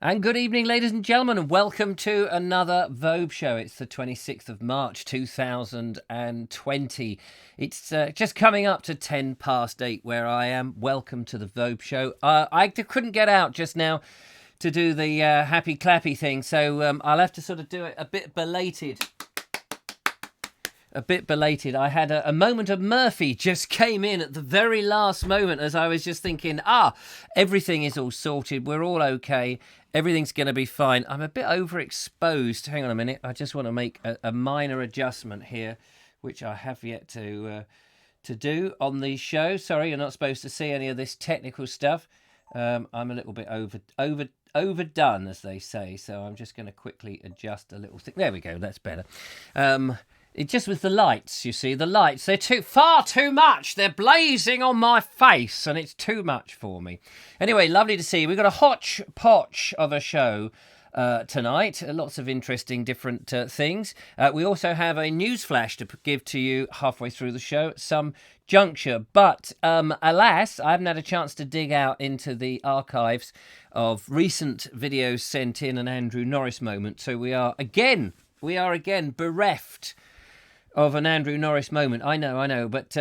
And good evening, ladies and gentlemen, and welcome to another Vobes show. It's the 26th of March, 2020. It's just coming up to 10 past 8 where I am. Welcome to the Vobes show. I couldn't get out just now to do the happy clappy thing, so I'll have to sort of do it a bit belated. I had a moment of Murphy just came in at the very last moment as I was just thinking, everything is all sorted. We're all okay. Everything's going to be fine. I'm a bit overexposed. Hang on a minute. I just want to make a minor adjustment here, which I have yet to do on the show. Sorry, you're not supposed to see any of this technical stuff. I'm a little bit overdone, as they say. So I'm just going to quickly adjust a little thing. There we go. That's better. It just with the lights, you see, the lights, they're far too much. They're blazing on my face and it's too much for me. Anyway, lovely to see you. We've got a hodgepodge of a show tonight. Lots of interesting different things. We also have a news flash to give to you halfway through the show at some juncture. But alas, I haven't had a chance to dig out into the archives of recent videos sent in an Andrew Norris moment. So we are again bereft of an Andrew Norris moment. I know, but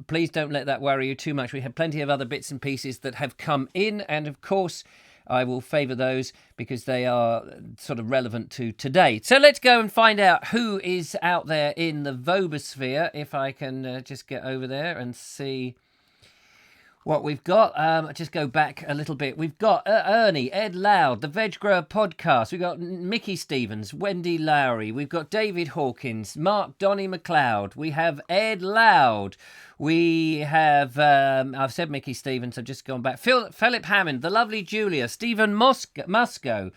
please don't let that worry you too much. We have plenty of other bits and pieces that have come in, and of course, I will favour those because they are sort of relevant to today. So let's go and find out who is out there in the Vobosphere, if I can just get over there and see what we've got. Just go back a little bit. We've got Ernie, Ed Loud, the Veg Grower Podcast. We've got Mickey Stevens, Wendy Lowry. We've got David Hawkins, Mark Donny McLeod. We have Ed Loud. We have, I've said Mickey Stevens, I've just gone back. Philip Hammond, the lovely Julia, Stephen Musco.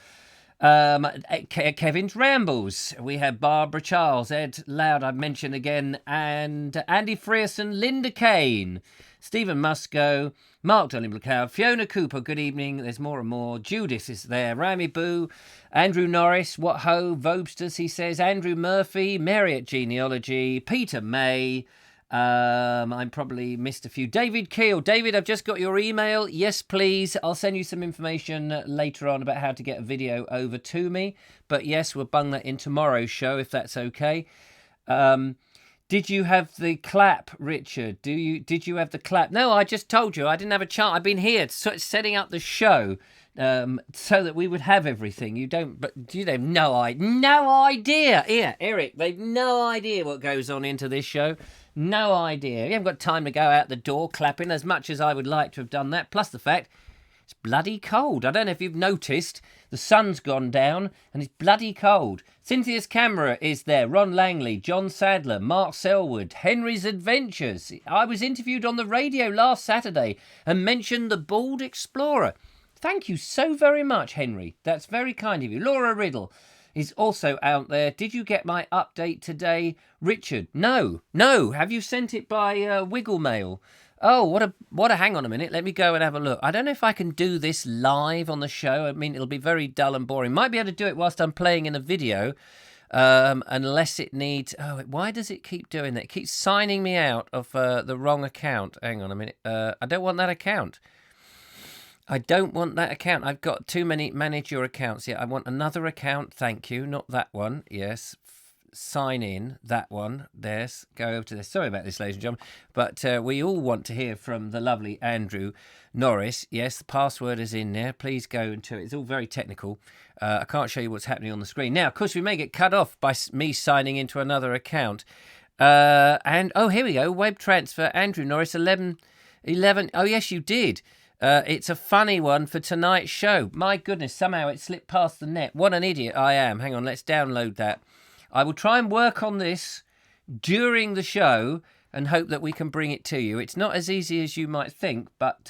Kevin's Rambles. We have Barbara Charles, Ed Loud, I've mentioned again, and Andy Frierson, Linda Kane, Stephen Musco, Mark Donny McLeod, Fiona Cooper, good evening, there's more and more. Judith is there, Rami Boo, Andrew Norris, What Ho, Vobesters, he says, Andrew Murphy, Mary at Genealogy, Peter May, I probably missed a few. David Keel. David, I've just got your email. Yes, please. I'll send you some information later on about how to get a video over to me. But yes, we'll bung that in tomorrow's show if that's okay. Did you have the clap, Richard? Did you have the clap? No, I just told you I didn't have a chance. I've been here setting up the show so that we would have everything. You have no idea. Here, Eric, they've no idea what goes on into this show. No idea. You haven't got time to go out the door clapping as much as I would like to have done that. Plus the fact it's bloody cold. I don't know if you've noticed. The sun's gone down and it's bloody cold. Cynthia's camera is there. Ron Langley, John Sadler, Mark Selwood, Henry's Adventures. I was interviewed on the radio last Saturday and mentioned the Bald Explorer. Thank you so very much, Henry. That's very kind of you. Laura Riddle is also out there. Did you get my update today, Richard? No. Have you sent it by Wiggle Mail? Oh, what a hang on a minute. Let me go and have a look. I don't know if I can do this live on the show. I mean, it'll be very dull and boring. Might be able to do it whilst I'm playing in a video, unless it needs... Oh, why does it keep doing that? It keeps signing me out of the wrong account. Hang on a minute. I don't want that account. I've got too many manage your accounts. Yeah, I want another account. Thank you. Not that one. Yes. Sign in. That one. There's. Go over to this. Sorry about this, ladies and gentlemen. But we all want to hear from the lovely Andrew Norris. Yes, the password is in there. Please go into it. It's all very technical. I can't show you what's happening on the screen. Now, of course, we may get cut off by me signing into another account. Here we go. Web transfer. Andrew Norris, 11. Oh, yes, you did. It's a funny one for tonight's show. My goodness, somehow it slipped past the net. What an idiot I am. Hang on, let's download that. I will try and work on this during the show and hope that we can bring it to you. It's not as easy as you might think, but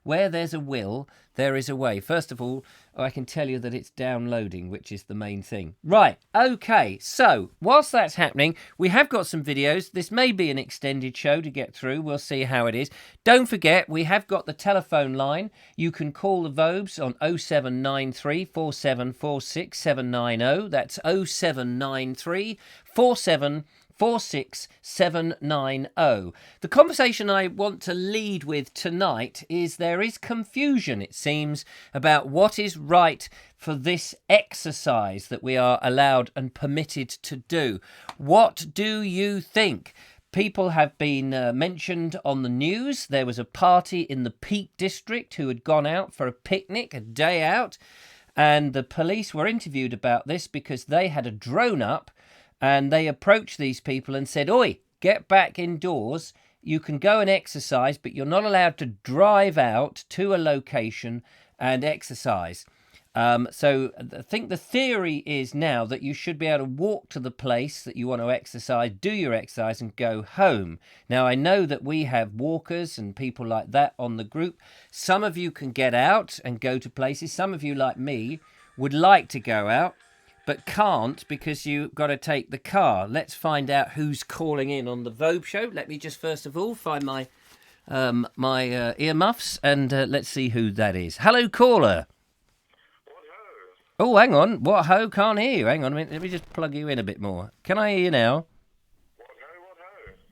where there's a will, there is a way. First of all, I can tell you that it's downloading, which is the main thing. Right, okay, so whilst that's happening, we have got some videos. This may be an extended show to get through. We'll see how it is. Don't forget, we have got the telephone line. You can call the Vobes on 0793 4746 790. That's 0793 4746 46790. The conversation I want to lead with tonight is there is confusion, it seems, about what is right for this exercise that we are allowed and permitted to do. What do you think? People have been mentioned on the news. There was a party in the Peak District who had gone out for a picnic, a day out, and the police were interviewed about this because they had a drone up and they approached these people and said, "Oi, get back indoors. You can go and exercise, but you're not allowed to drive out to a location and exercise." So I think the theory is now that you should be able to walk to the place that you want to exercise, do your exercise and go home. Now, I know that we have walkers and people like that on the group. Some of you can get out and go to places. Some of you, like me, would like to go out, but can't because you've got to take the car. Let's find out who's calling in on the Vobes show. Let me just first of all find my earmuffs and let's see who that is. Hello, caller. Oh, hang on. What ho? Can't hear you. Hang on a minute. Let me just plug you in a bit more. Can I hear you now?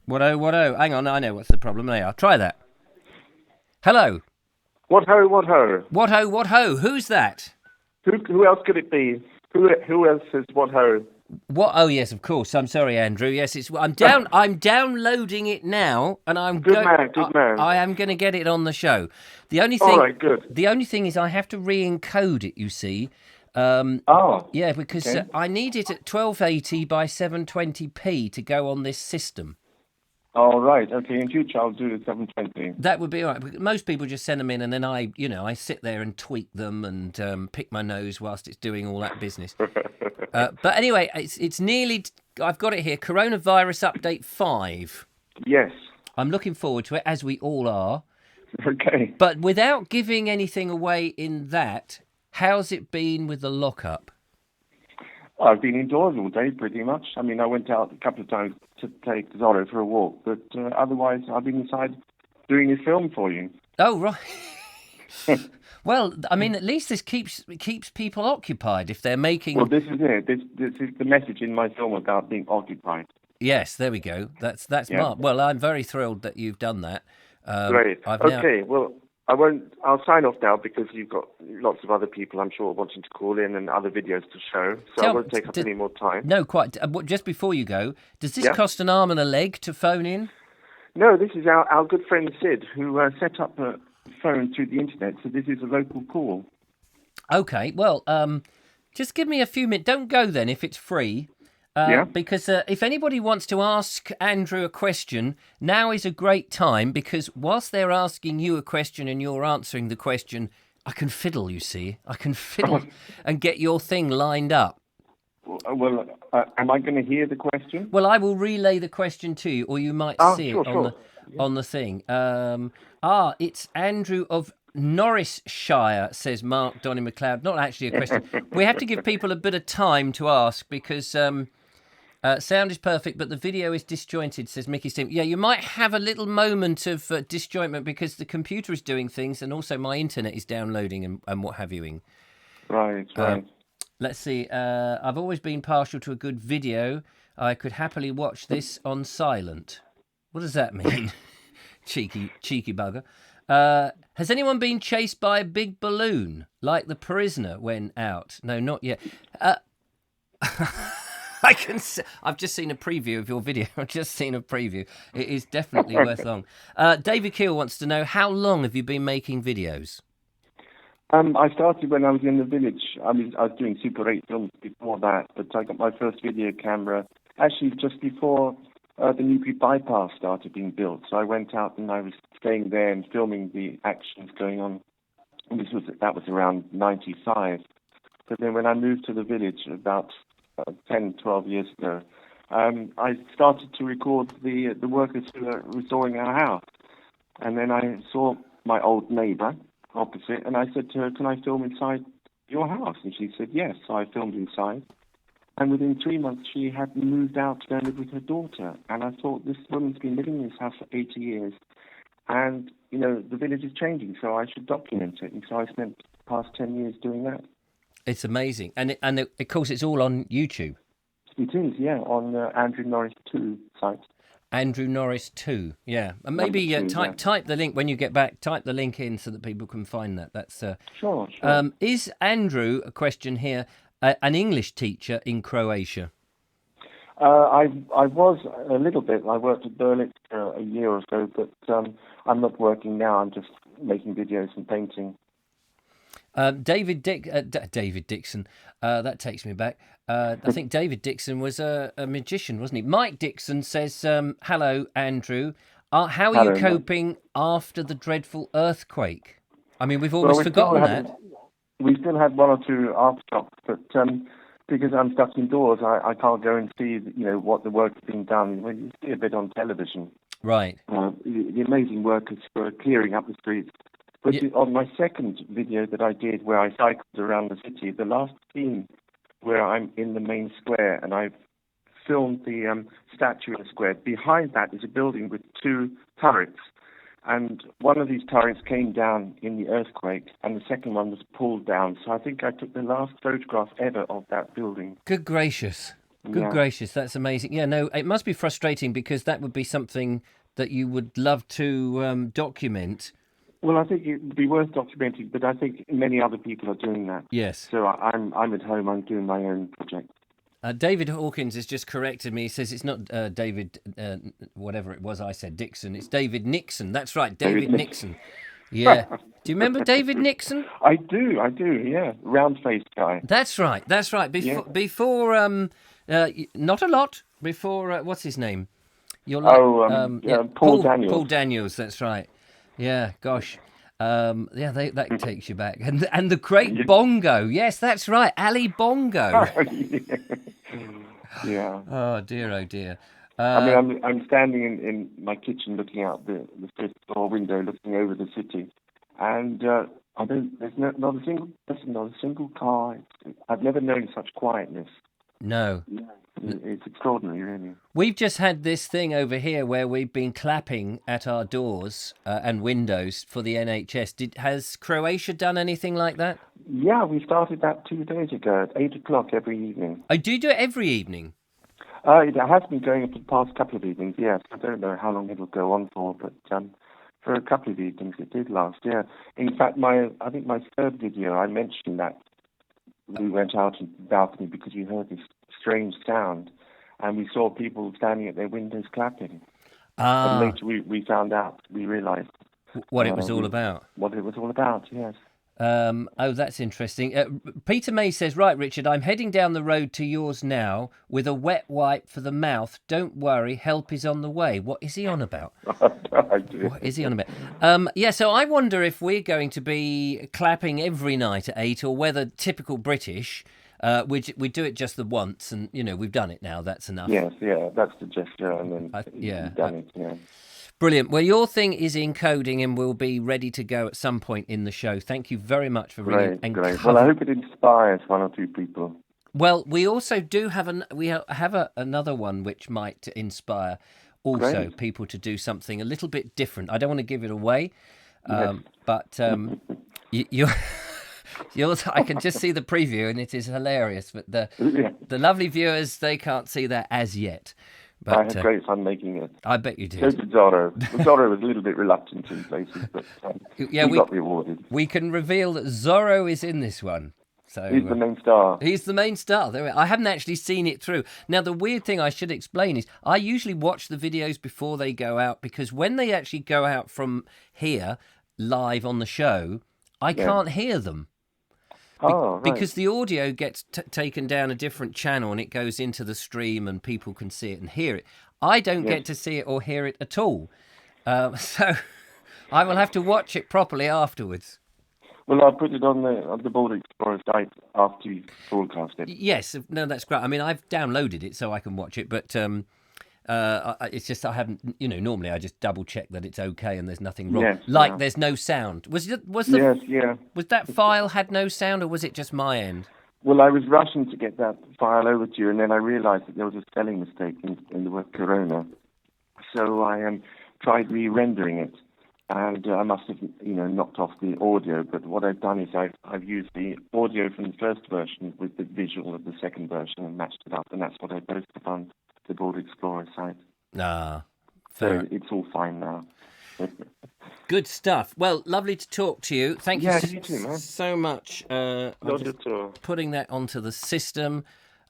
What ho? What ho? Hang on. I know what's the problem. There you are. Try that. Hello. What ho? What ho? What ho? What ho? Who's that? Who else could it be? Who else is what ho? What? Oh yes, of course. I'm sorry, Andrew. Yes, it's. I'm down. I'm downloading it now, and I'm good man. I am going to get it on the show. The only thing. All right, good. The only thing is, I have to re-encode it. You see. Yeah, because okay. I need it at 1280 by 720p to go on this system. All right. Okay. In future, I'll do the 720. That would be all right. Most people just send them in, and then I sit there and tweak them and pick my nose whilst it's doing all that business. But anyway, it's nearly. I've got it here. Coronavirus update 5. Yes. I'm looking forward to it, as we all are. Okay. But without giving anything away in that, how's it been with the lockup? I've been indoors all day, pretty much. I mean, I went out a couple of times to take Zorro for a walk, but otherwise, I've been inside doing a film for you. Oh, right. Well, I mean, at least this keeps people occupied if they're making. Well, this is it. This is the message in my film about being occupied. Yes, there we go. That's yeah. Mark. Well, I'm very thrilled that you've done that. Great. Okay. Well, I'll sign off now because you've got lots of other people, I'm sure, wanting to call in and other videos to show. So I won't take up any more time. No, quite. Just before you go, does this cost an arm and a leg to phone in? No, this is our good friend Sid, who set up a phone through the internet. So this is a local call. Okay. Well, just give me a few minutes. Don't go then if it's free. Because if anybody wants to ask Andrew a question, now is a great time, because whilst they're asking you a question and you're answering the question, I can fiddle, you see. I can fiddle and get your thing lined up. Well, am I going to hear the question? Well, I will relay the question to you, or you might see it on the thing. It's Andrew of Norris Shire, says Mark Donny McLeod. Not actually a question. We have to give people a bit of time to ask because sound is perfect, but the video is disjointed, says Mickey Stim. Yeah, you might have a little moment of disjointment because the computer is doing things and also my internet is downloading and what have you. Right. Let's see. I've always been partial to a good video. I could happily watch this on silent. What does that mean? cheeky bugger. Has anyone been chased by a big balloon like the prisoner went out? No, not yet. I've just seen a preview of your video. I've just seen a preview. It is definitely worth long. David Keel wants to know, how long have you been making videos? I started when I was in the village. I was doing Super 8 films before that, but I got my first video camera actually just before the Newbury bypass started being built. So I went out and I was staying there and filming the actions going on. And that was around 95. But then when I moved to the village about 10, 12 years ago, I started to record the workers who were restoring our house. And then I saw my old neighbour opposite, and I said to her, "Can I film inside your house?" And she said yes. So I filmed inside. And within 3 months, she had moved out to go and live with her daughter. And I thought, this woman's been living in this house for 80 years. And, the village is changing, so I should document it. And so I spent the past 10 years doing that. It's amazing. And of course, it's all on YouTube. It is, yeah, on Andrew Norris 2 site. Andrew Norris 2, yeah. And maybe type the link when you get back. Type the link in so that people can find that. That's Sure. Is Andrew, a question here, an English teacher in Croatia? I was a little bit. I worked at Berlitz for a year or so, but I'm not working now. I'm just making videos and painting. David Dixon, that takes me back. I think David Dixon was a magician, wasn't he? Mike Dixon says, hello, Andrew. How are you coping after the dreadful earthquake? I mean, we've almost forgotten that. We still had one or two aftershocks, but because I'm stuck indoors, I can't go and see, what the work is being done. Well, you see a bit on television. Right. The amazing workers who are clearing up the streets. But on my second video that I did where I cycled around the city, the last scene where I'm in the main square and I've filmed the statue in the square, behind that is a building with 2 turrets. And one of these turrets came down in the earthquake and the second one was pulled down. So I think I took the last photograph ever of that building. Good gracious. Good gracious. That's amazing. Yeah, no, it must be frustrating because that would be something that you would love to document. Well, I think it would be worth documenting, but I think many other people are doing that. Yes. So I'm at home. I'm doing my own project. David Hawkins has just corrected me. He says it's not David, whatever it was I said, Dixon. It's David Nixon. That's right, David Nixon. Yeah. Do you remember David Nixon? I do, yeah. Round-faced guy. That's right. Before not a lot, before, what's his name? Paul Daniels. Paul Daniels, that's right. Yeah, gosh. That takes you back. And the great Bongo. Yes, that's right. Ali Bongo. Yeah. Oh, dear. I'm standing in my kitchen looking out the fifth floor window, looking over the city. And there's not a single person, not a single car. I've never known such quietness. No. It's extraordinary, really. We've just had this thing over here where we've been clapping at our doors and windows for the NHS. Has Croatia done anything like that? Yeah, we started that 2 days ago at 8 o'clock every evening. Oh, do you do it every evening? It has been going for the past couple of evenings, yes. I don't know how long it'll go on for, but for a couple of evenings it did last, yeah. In fact, I think my third video, I mentioned that we went out on the balcony because we heard this strange sound and we saw people standing at their windows clapping. And later we found out, we realised what it was all about. What it was all about, yes. That's interesting. Peter May says, right, Richard, I'm heading down the road to yours now with a wet wipe for the mouth. Don't worry, help is on the way. What is he on about? What is he on about? So I wonder if we're going to be clapping every night at 8 or whether typical British, we do it just the once and, we've done it now. That's enough. Yes, that's the gesture and then you've done it, yeah. Brilliant. Well, your thing is encoding and will be ready to go at some point in the show. Thank you very much for ringing. Great. Well, I hope it inspires 1 or 2 people. Well, we also do have another one which might inspire also people to do something a little bit different. I don't want to give it away, but yours, I can just see the preview and it is hilarious. But the lovely viewers, they can't see that as yet. But, I had great fun making it. I bet you did. So did Zorro. Zorro was a little bit reluctant in places, but we got rewarded. We can reveal that Zorro is in this one. So he's the main star. He's the main star. I haven't actually seen it through. Now, the weird thing I should explain is I usually watch the videos before they go out because when they actually go out from here live on the show, I can't hear them. Because the audio gets taken down a different channel and it goes into the stream and people can see it and hear it. I don't get to see it or hear it at all. So I will have to watch it properly afterwards. Well, I'll put it on the Border Explorer site after you broadcast it. Yes, no, that's great. I mean, I've downloaded it so I can watch it, but it's just I haven't. Normally I just double check that it's okay and there's nothing wrong. Yes, there's no sound. Was that file had no sound, or was it just my end? Well, I was rushing to get that file over to you, and then I realised that there was a spelling mistake in the word Corona. So I tried re-rendering it, and I must have, knocked off the audio. But what I've done is I've used the audio from the first version with the visual of the second version and matched it up, and that's what I posted on the Board Explorer site. Ah, so it's all fine now. Good stuff. Well, lovely to talk to you. Thank you, you too, man. so much. Not at all. Putting that onto the system.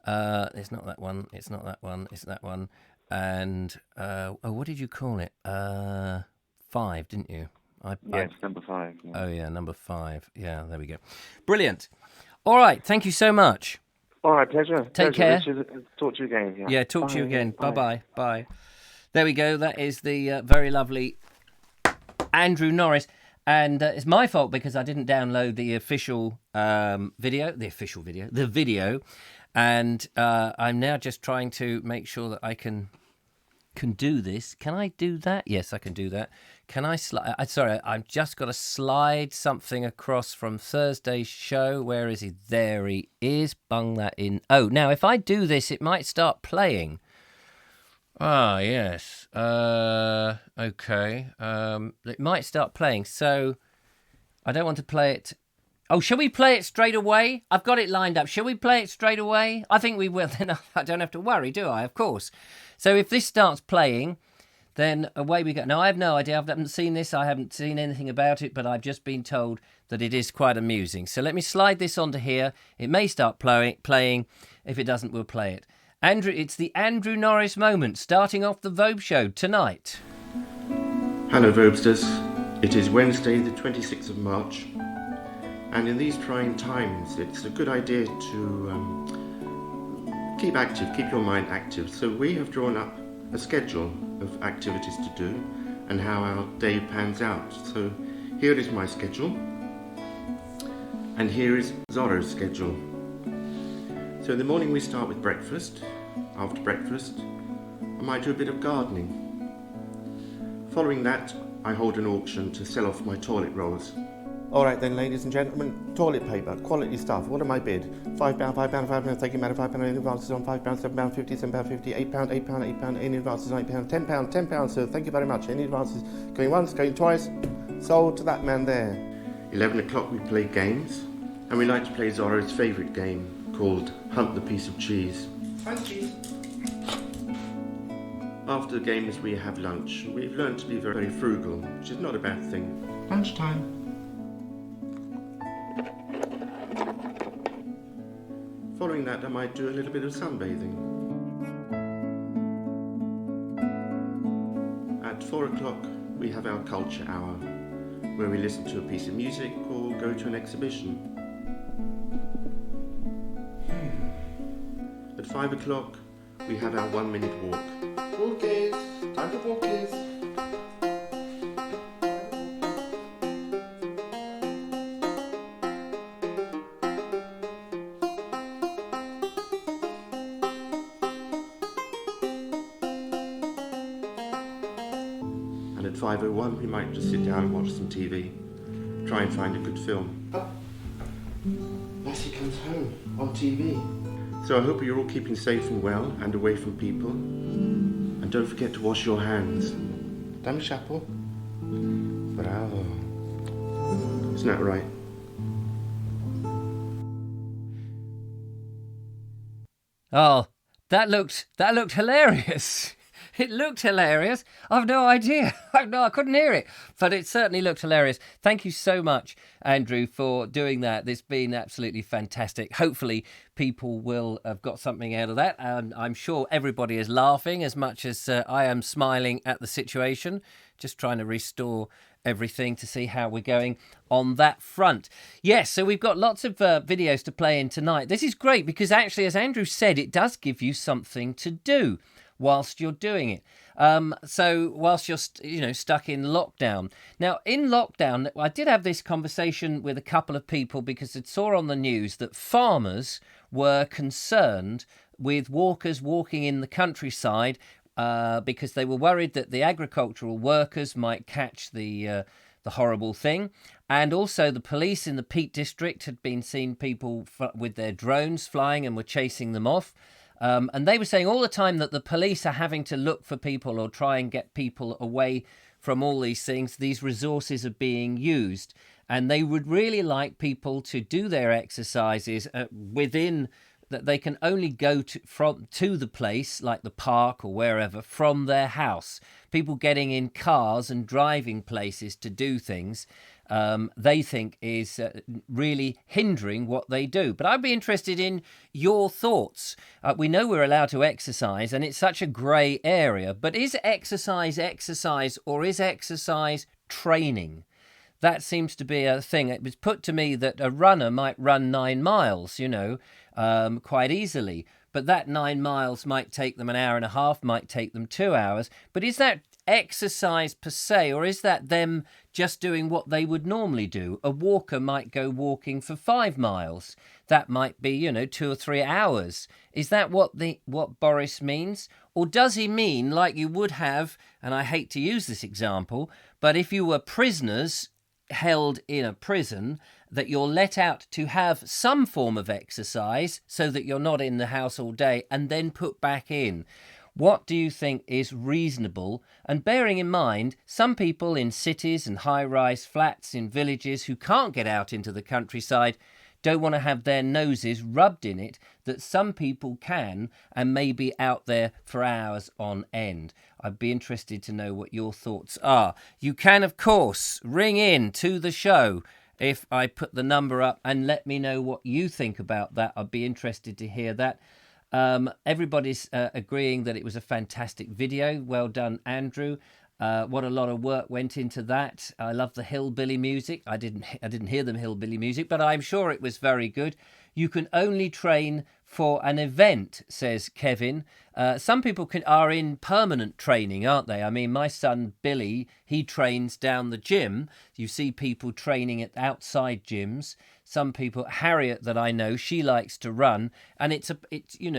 It's not that one. It's not that one. It's that one. And what did you call it? 5, didn't you? Yes, number 5. Yeah. Oh yeah, number 5. Yeah, there we go. Brilliant. All right. Thank you so much. All right, pleasure. Take care. Richard, talk to you again. Yeah, talk to you again. Bye-bye. Bye. There we go. That is the very lovely Andrew Norris. And it's my fault because I didn't download the official video. And I'm now just trying to make sure that I can do this. Can I do that? Yes, I can do that. Can I slide? Sorry, I've just got to slide something across from Thursday's show. Where is he? There he is. Bung that in. Oh, now if I do this, it might start playing. Ah, yes. Okay. It might start playing. So I don't want to play it. Oh, shall we play it straight away? I've got it lined up. Shall we play it straight away? I think we will. Then I don't have to worry, do I? Of course. So if this starts playing, then away we go. Now, I have no idea. I haven't seen this. I haven't seen anything about it, but I've just been told that it is quite amusing. So let me slide this onto here. It may start playing. If it doesn't, we'll play it. Andrew, it's the Andrew Norris moment, starting off the Vobes show tonight. Hello, Vobesters. It is Wednesday, the 26th of March. And in these trying times, it's a good idea to keep active, keep your mind active. So we have drawn up a schedule of activities to do and how our day pans out. So here is my schedule, and here is Zorro's schedule. So in the morning we start with breakfast. After breakfast, I might do a bit of gardening. Following that, I hold an auction to sell off my toilet rolls. All right then, ladies and gentlemen, toilet paper, quality stuff. What am I bid? £5, £5, thank you, madam, £5 in advances on £5, £7.50, £7.50, £8, £8, in advances on £8, £10, sir, thank you very much. In advances, going once, going twice, sold to that man there. 11 o'clock we play games, and we like to play Zorro's favourite game called Hunt the Piece of Cheese. Hunt cheese. After the games we have lunch. We've learned to be very, very frugal, which is not a bad thing. Lunchtime. Following that, I might do a little bit of sunbathing. At 4 o'clock, we have our culture hour, where we listen to a piece of music or go to an exhibition. At 5 o'clock, we have our 1-minute walk. Walkies! Time for walkies! And at 5:01 we might just sit down and watch some TV. Try and find a good film. Oh, Lassie Comes Home on TV. So I hope you're all keeping safe and well and away from people. And don't forget to wash your hands. Dame chapeau. Bravo. Isn't that right? Oh, that looked hilarious. It looked hilarious. I've no idea. I couldn't hear it, but it certainly looked hilarious. Thank you so much, Andrew, for doing that. It's been absolutely fantastic. Hopefully, people will have got something out of that. I'm sure everybody is laughing as much as I am smiling at the situation, just trying to restore everything to see how we're going on that front. Yes, so we've got lots of videos to play in tonight. This is great because actually, as Andrew said, it does give you something to do whilst you're doing it. So whilst you're stuck in lockdown. Now, in lockdown, I did have this conversation with a couple of people because I saw on the news that farmers were concerned with walkers walking in the countryside because they were worried that the agricultural workers might catch the horrible thing. And also the police in the Peak District had been seeing people with their drones flying and were chasing them off. And they were saying all the time that the police are having to look for people or try and get people away from all these things, these resources are being used. And they would really like people to do their exercises within that they can only go to the place, like the park or wherever, from their house. People getting in cars and driving places to do things, they think is really hindering what they do. But I'd be interested in your thoughts. We know we're allowed to exercise, and it's such a grey area. But is exercise or is exercise training? That seems to be a thing. It was put to me that a runner might run 9 miles, quite easily. But that 9 miles might take them an hour and a half, might take them 2 hours. But is that exercise per se, or is that them just doing what they would normally do? A walker might go walking for 5 miles. That might be, 2 or 3 hours. Is that what Boris means? Or does he mean, like you would have, and I hate to use this example, but if you were prisoners held in a prison, that you're let out to have some form of exercise so that you're not in the house all day and then put back in? What do you think is reasonable? And bearing in mind, some people in cities and high-rise flats in villages who can't get out into the countryside don't want to have their noses rubbed in it, that some people can and may be out there for hours on end. I'd be interested to know what your thoughts are. You can, of course, ring in to the show if I put the number up and let me know what you think about that. I'd be interested to hear that. Everybody's agreeing that it was a fantastic video. Well done, Andrew. What a lot of work went into that. I love the hillbilly music. I didn't hear the hillbilly music, but I'm sure it was very good. You can only train for an event, says Kevin. Some people are in permanent training, aren't they? I mean, my son Billy, he trains down the gym. You see people training at outside gyms. Some people, Harriet, that I know, she likes to run, and it's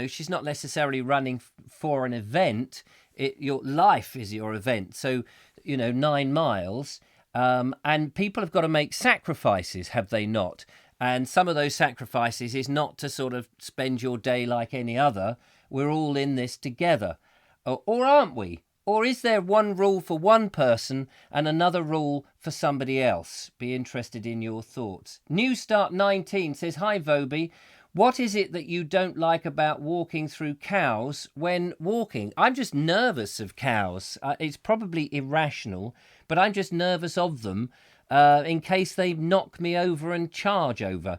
she's not necessarily running for an event. Your life is your event. So, 9 miles, and people have got to make sacrifices, have they not? And some of those sacrifices is not to sort of spend your day like any other. We're all in this together. Or aren't we? Or is there one rule for one person and another rule for somebody else? Be interested in your thoughts. New Start 19 says, hi, Vobes. What is it that you don't like about walking through cows when walking? I'm just nervous of cows. It's probably irrational, but I'm just nervous of them in case they knock me over and charge over.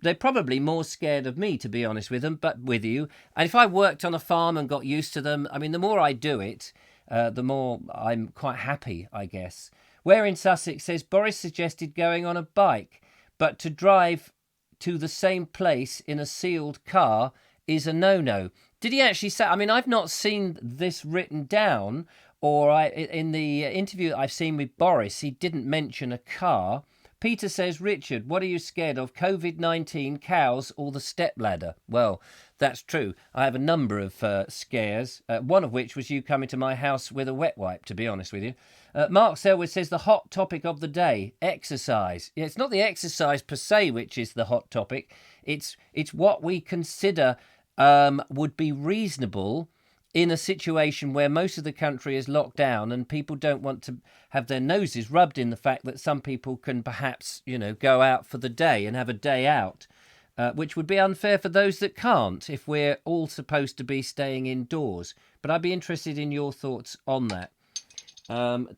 They're probably more scared of me, to be honest with them, but with you. And if I worked on a farm and got used to them, I mean, the more I do it, the more I'm quite happy, I guess. Where in Sussex says, Boris suggested going on a bike, but to drive to the same place in a sealed car is a no-no. Did he actually say? I mean, I've not seen this written down, or in the interview I've seen with Boris, he didn't mention a car. Peter says, Richard, what are you scared of, COVID-19, cows, or the stepladder? Well, that's true. I have a number of scares, one of which was you coming to my house with a wet wipe, to be honest with you. Mark Selwood says the hot topic of the day, exercise. Yeah, it's not the exercise per se which is the hot topic. It's what we consider would be reasonable in a situation where most of the country is locked down and people don't want to have their noses rubbed in the fact that some people can perhaps, go out for the day and have a day out, which would be unfair for those that can't if we're all supposed to be staying indoors. But I'd be interested in your thoughts on that.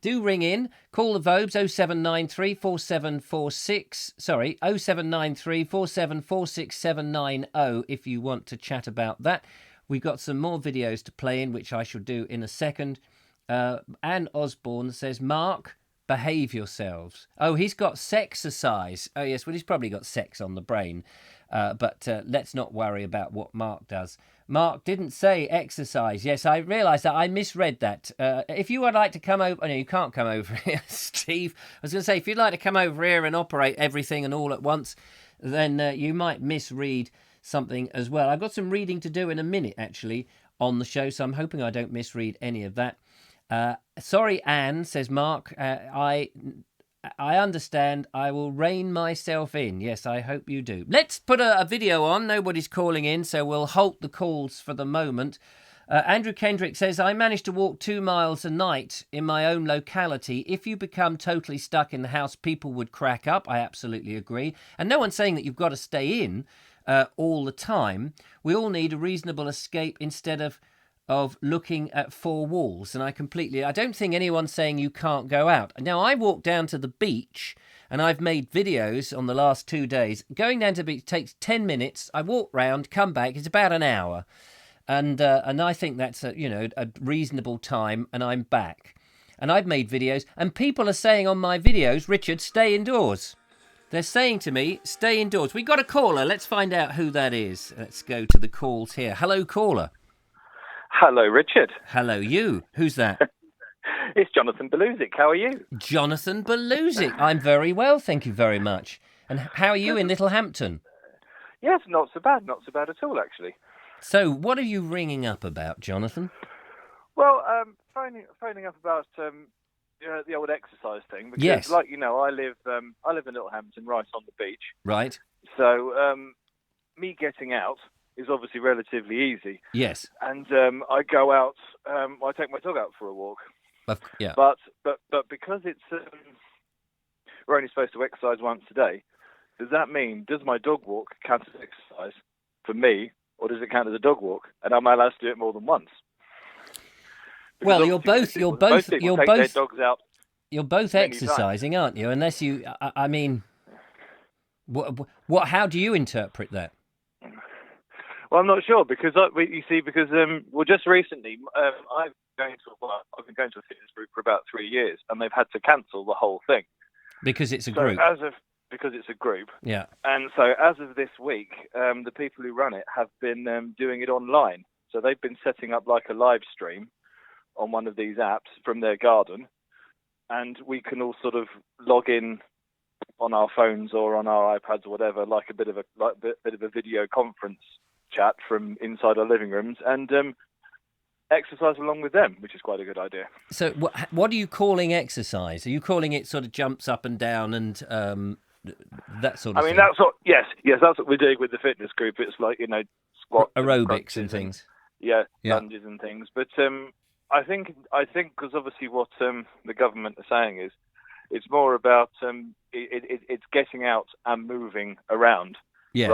Do ring in, call the Vobes 0793 4746, 0793 4746790 if you want to chat about that. We've got some more videos to play in, which I shall do in a second. Anne Osborne says, Mark, behave yourselves. Oh, he's got sexercise. Oh, yes, well, he's probably got sex on the brain. But let's not worry about what Mark does. Mark didn't say exercise. Yes, I realised that. I misread that. If you would like to come over... no, you can't come over here, Steve. I was going to say, if you'd like to come over here and operate everything and all at once, then you might misread something as well. I've got some reading to do in a minute, actually, on the show, so I'm hoping I don't misread any of that. Sorry, Anne, says Mark. I understand. I will rein myself in. Yes, I hope you do. Let's put a video on. Nobody's calling in, so we'll halt the calls for the moment. Andrew Kendrick says, I managed to walk 2 miles a night in my own locality. If you become totally stuck in the house, people would crack up. I absolutely agree. And no one's saying that you've got to stay in all the time. We all need a reasonable escape instead of looking at four walls. And I don't think anyone's saying you can't go out. Now, I walked down to the beach and I've made videos on the last 2 days. Going down to the beach takes 10 minutes. I walk round, come back. It's about an hour. And I think that's a reasonable time, and I'm back. And I've made videos, and people are saying on my videos, Richard, stay indoors. They're saying to me, stay indoors. We got a caller. Let's find out who that is. Let's go to the calls here. Hello, caller. Hello, Richard. Hello, you. Who's that? It's Jonathan Beluzic. How are you? Jonathan Beluzic. I'm very well, thank you very much. And how are you in Littlehampton? Yes, not so bad. Not so bad at all, actually. So, what are you ringing up about, Jonathan? Well, phoning up about the old exercise thing. Because, yes. Like you know, I live in Littlehampton, right on the beach. Right. So, me getting out is obviously relatively easy. Yes. And I go out. I take my dog out for a walk. Yeah. But because it's we're only supposed to exercise once a day. Does that mean my dog walk count as exercise for me? Or does it count as a dog walk? And am I allowed to do it more than once? Because well, you're both their dogs out. You're both exercising, aren't you? Unless you, I mean, what? How do you interpret that? Well, I'm not sure because just recently I've been going to a fitness group for about 3 years, and they've had to cancel the whole thing because it's a group. Because it's a group. Yeah. And so as of this week, the people who run it have been doing it online. So they've been setting up like a live stream on one of these apps from their garden, and we can all sort of log in on our phones or on our iPads or whatever, like a bit of a video conference chat from inside our living rooms, and exercise along with them, which is quite a good idea. So what are you calling exercise? Are you calling it sort of jumps up and down and that sort of thing? That's what. Yes, that's what we're doing with the fitness group. It's like squats, aerobics and things. Lunges and things. But I think because obviously what the government are saying is it's more about it's getting out and moving around, yes,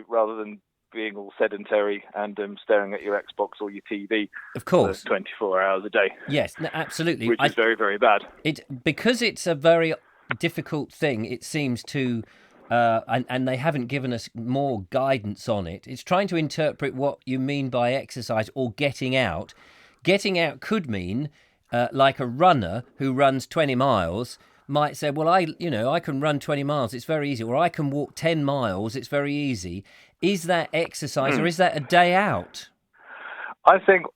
rather than being all sedentary and staring at your Xbox or your TV, of course, 24 hours a day. Yes, no, absolutely, which is very, very bad. Because it's a very difficult thing, it seems to, and they haven't given us more guidance on it. It's trying to interpret what you mean by exercise or getting out. Getting out could mean, like a runner who runs 20 miles might say, well, I can run 20 miles, it's very easy, or I can walk 10 miles, it's very easy. Is that exercise or is that a day out? I think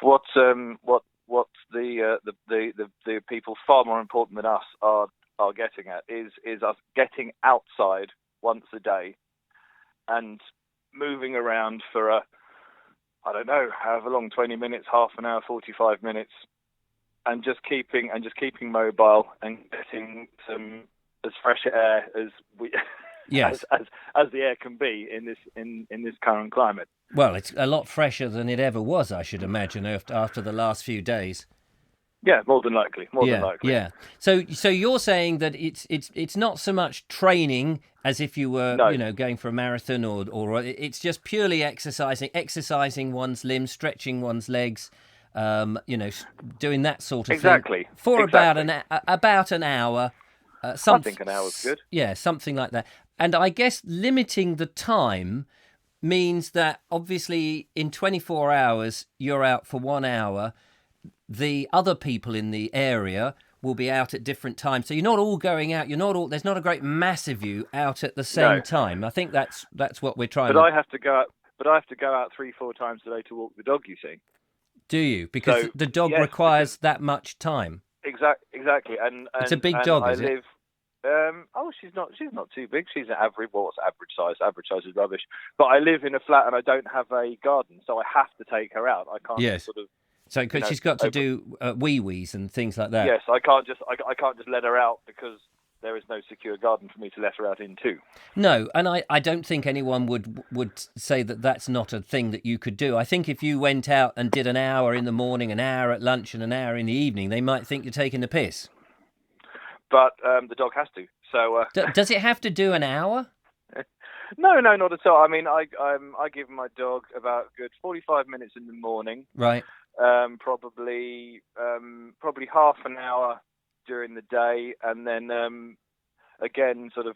what the people far more important than us are getting at is us getting outside once a day and moving around for however long, 20 minutes, half an hour, 45 minutes, and just keeping mobile and getting some as fresh air as we yes as the air can be in this current climate. Well, it's a lot fresher than it ever was, I should imagine, after the last few days. Yeah, more than likely. Yeah. So you're saying that it's not so much training as if you were going for a marathon or it's just purely exercising one's limbs, stretching one's legs, doing that sort of thing for about an hour. I think an hour's good. Yeah, something like that. And I guess limiting the time means that obviously in 24 hours you're out for 1 hour. The other people in the area will be out at different times, so you're not all going out. There's not a great mass of you out at the same time. I think that's what we're trying. But I have to go out. But I have to go out 3-4 times a day to walk the dog. You see? Do you? Because the dog requires that much time. Exactly. And it's a big dog. I live. She's not too big. She's an average. Well, what's average size? Average size is rubbish. But I live in a flat and I don't have a garden, so I have to take her out. I can't sort of. So because she's got to do wee-wees and things like that. Yes, I can't just let her out because there is no secure garden for me to let her out into. No, and I don't think anyone would say that that's not a thing that you could do. I think if you went out and did an hour in the morning, an hour at lunch, and an hour in the evening, they might think you're taking the piss. But the dog has to. So does it have to do an hour? No, not at all. I mean, I give my dog about a good 45 minutes in the morning. Right. Probably half an hour during the day, and then again, sort of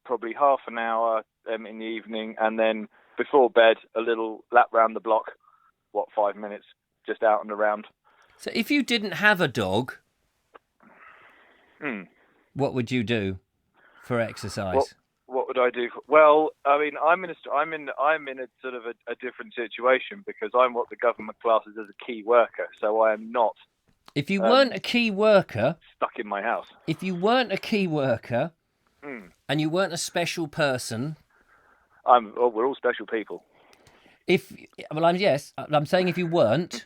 probably half an hour in the evening, and then before bed, a little lap round the block. 5 minutes, just out and around. So if you didn't have a dog, what would you do for exercise? What would I do? Well, I mean, I'm in a sort of a different situation because I'm what the government classes as a key worker, so I am not. If you weren't a key worker, stuck in my house. If you weren't a key worker, and you weren't a special person, we're all special people. I'm saying if you weren't.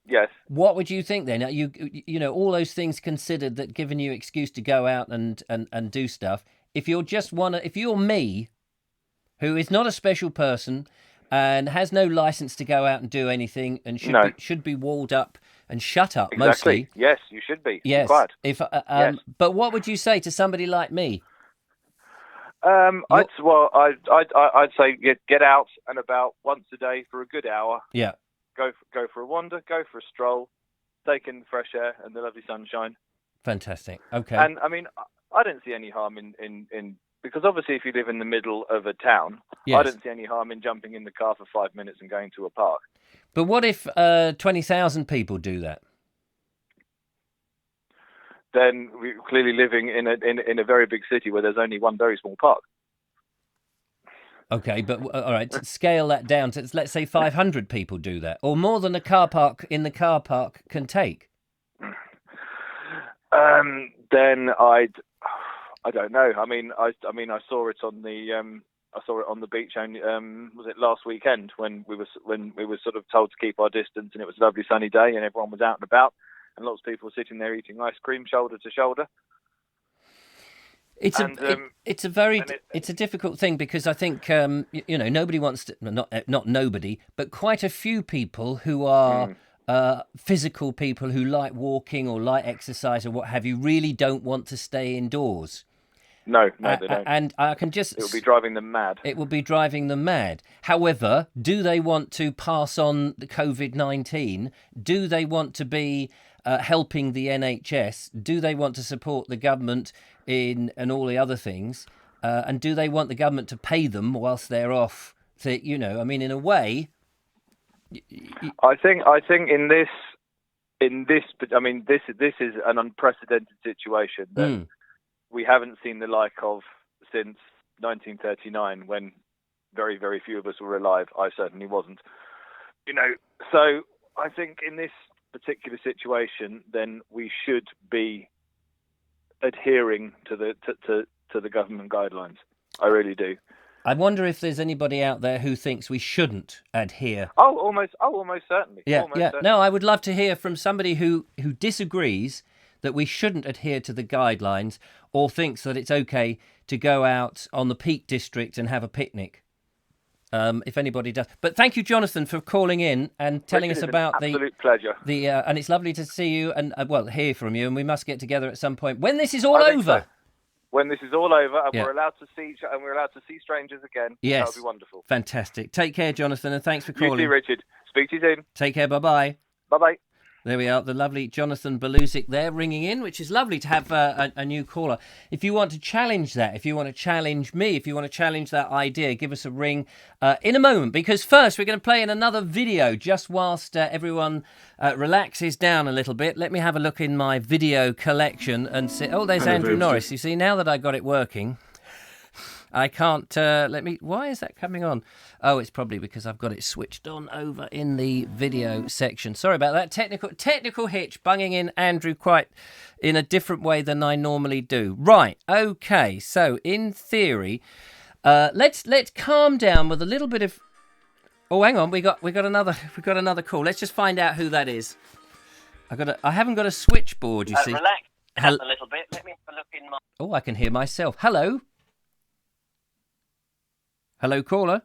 Yes. What would you think then? You know, all those things considered that giving you excuse to go out and do stuff. If you're me, who is not a special person and has no license to go out and do anything and should be walled up and shut up exactly. Mostly. Yes, you should be. Yes. Quiet. Yes. But what would you say to somebody like me? I'd say get out and about once a day for a good hour. Yeah. Go for a wander, go for a stroll, take in the fresh air and the lovely sunshine. Fantastic. Okay. And I mean, I don't see any harm in because obviously if you live in the middle of a town, yes. I don't see any harm in jumping in the car for 5 minutes and going to a park. But what if 20,000 people do that? Then we're clearly living in a very big city where there's only one very small park. Okay, but all right, scale that down to, let's say 500 people do that, or more than a car park can take. Then I don't know. I mean, I saw it on the beach only, was it last weekend when we were sort of told to keep our distance, and it was a lovely sunny day and everyone was out and about, and lots of people were sitting there eating ice cream shoulder to shoulder. It's a difficult thing because I think nobody wants to, not nobody, but quite a few people who are physical people who like walking or like exercise or what have you really don't want to stay indoors. No, they don't. And I can just... It will be driving them mad. It will be driving them mad. However, do they want to pass on the COVID-19? Do they want to be helping the NHS? Do they want to support the government and all the other things? And do they want the government to pay them whilst they're off? In a way... I think in this, I mean, this is an unprecedented situation that we haven't seen the like of since 1939, when very, very few of us were alive. I certainly wasn't. So I think in this particular situation, then we should be adhering to the government guidelines. I really do. I wonder if there's anybody out there who thinks we shouldn't adhere. Almost certainly. Yeah. No, I would love to hear from somebody who disagrees that we shouldn't adhere to the guidelines, or thinks that it's okay to go out on the Peak District and have a picnic. If anybody does. But thank you, Jonathan, for calling in and telling us about the... Absolute pleasure. And it's lovely to see you and, hear from you, and we must get together at some point. When this is all over... So. When this is all over and we're allowed to see strangers again, yes. That'll be wonderful. Fantastic. Take care, Jonathan, and thanks for calling. You too, Richard. Speak to you soon. Take care. Bye-bye. Bye-bye. There we are, the lovely Jonathan Belusic there ringing in, which is lovely to have a new caller. If you want to challenge that, if you want to challenge me, if you want to challenge that idea, give us a ring in a moment. Because first, we're going to play in another video just whilst everyone relaxes down a little bit. Let me have a look in my video collection and see. Oh, there's Andrew Norris. You see, now that I got it working, I can't, why is that coming on? Oh, it's probably because I've got it switched on over in the video section. Sorry about that. Technical hitch, bunging in Andrew quite in a different way than I normally do. Right, okay, so in theory, let's calm down with a little bit of... Oh, hang on, we got another call. Let's just find out who that is. I haven't got a switchboard, you see. Relax. Hel- a little bit. Let me have a look in my... Oh, I can hear myself. Hello? Hello, caller?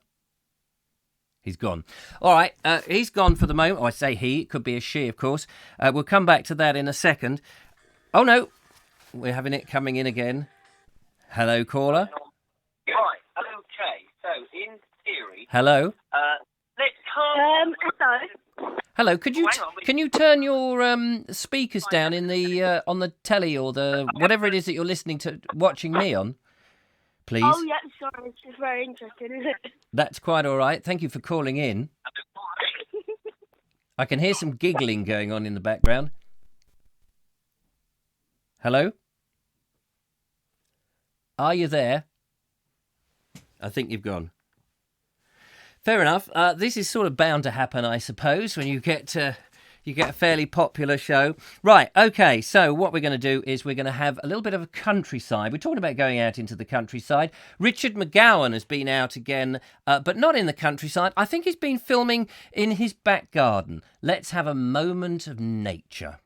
He's gone. All right, he's gone for the moment. Oh, I say he. It could be a she, of course. We'll come back to that in a second. Oh, no. We're having it coming in again. Hello, caller? Right, okay. So, in theory... Hello? Let's hello. Hello, can you turn your speakers down in the on the telly or the whatever it is that you're listening to, watching me on, please? Oh, yeah, sorry. It's just very interesting, isn't it? That's quite all right. Thank you for calling in. I can hear some giggling going on in the background. Hello? Are you there? I think you've gone. Fair enough. This is sort of bound to happen, I suppose, when you get a fairly popular show. Right, okay, so what we're going to do is we're going to have a little bit of a countryside. We're talking about going out into the countryside. Richard McGowan has been out again, but not in the countryside. I think he's been filming in his back garden. Let's have a moment of nature.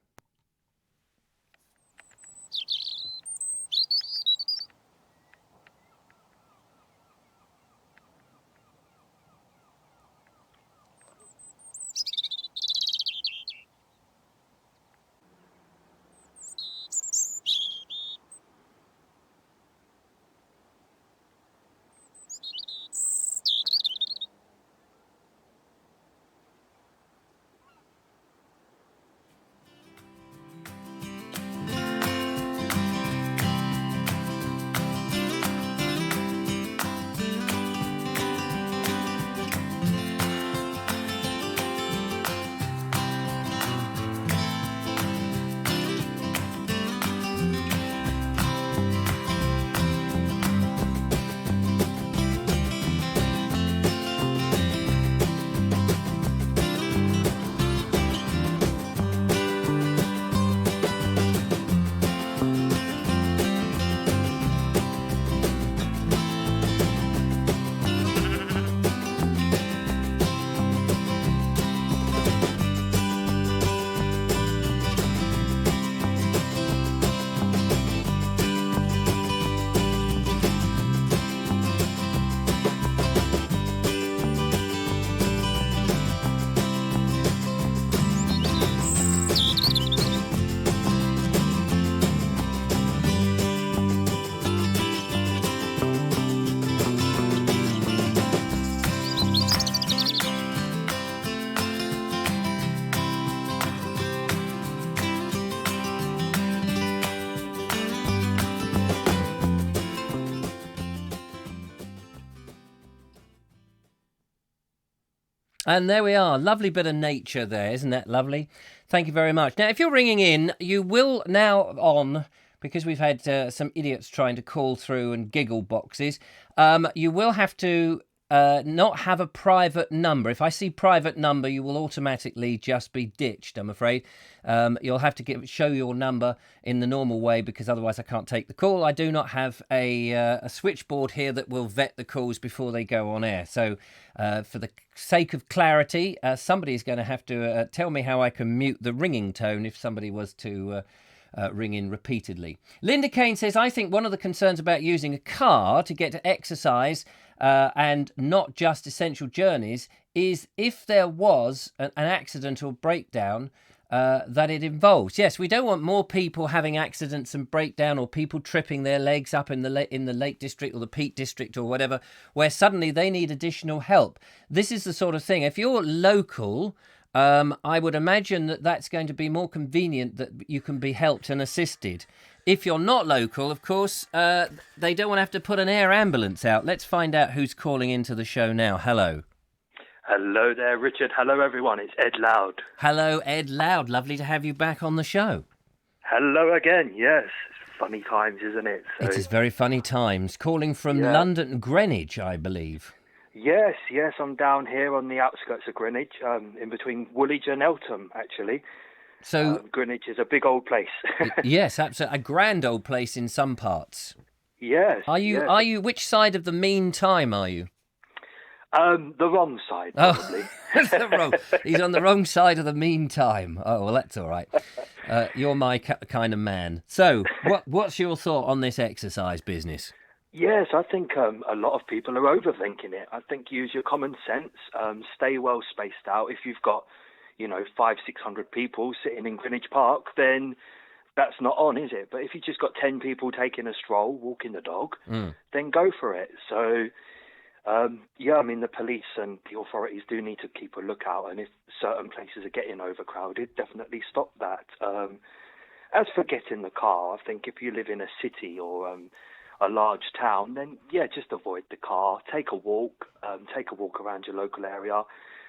And there we are. Lovely bit of nature there. Isn't that lovely? Thank you very much. Now, if you're ringing in, you will now on, because we've had some idiots trying to call through and giggle boxes, you will have to not have a private number. If I see private number, you will automatically just be ditched, I'm afraid. You'll have to show your number in the normal way, because otherwise I can't take the call. I do not have a switchboard here that will vet the calls before they go on air. So for the sake of clarity, somebody is going to have to tell me how I can mute the ringing tone if somebody was to ring in repeatedly. Linda Kane says, I think one of the concerns about using a car to get to exercise and not just essential journeys is if there was an accident or breakdown that it involves. Yes, we don't want more people having accidents and breakdown, or people tripping their legs up in the Lake District or the Peak District or whatever, where suddenly they need additional help. This is the sort of thing, if you're local, I would imagine that that's going to be more convenient, that you can be helped and assisted. If you're not local, of course, they don't want to have to put an air ambulance out. Let's find out who's calling into the show now. Hello. Hello there, Richard. Hello, everyone. It's Ed Loud. Hello, Ed Loud. Lovely to have you back on the show. Hello again. Yes. Funny times, isn't it? So, it is very funny times. Calling from London, Greenwich, I believe. Yes. I'm down here on the outskirts of Greenwich, in between Woolwich and Eltham, actually. So Greenwich is a big old place. Yes, absolutely. A grand old place in some parts. Yes. Are you? Which side of the mean time are you? The wrong side, probably. Oh, he's on the wrong side of the meantime. Oh, well, that's all right. You're my kind of man. So, what's your thought on this exercise business? Yes, I think a lot of people are overthinking it. I think use your common sense, stay well spaced out. If you've got, 500-600 people sitting in Greenwich Park, then that's not on, is it? But if you just got 10 people taking a stroll, walking the dog, then go for it. So, the police and the authorities do need to keep a lookout, and if certain places are getting overcrowded, definitely stop that. As for getting the car, I think if you live in a city or a large town, then just avoid the car. Take a walk around your local area,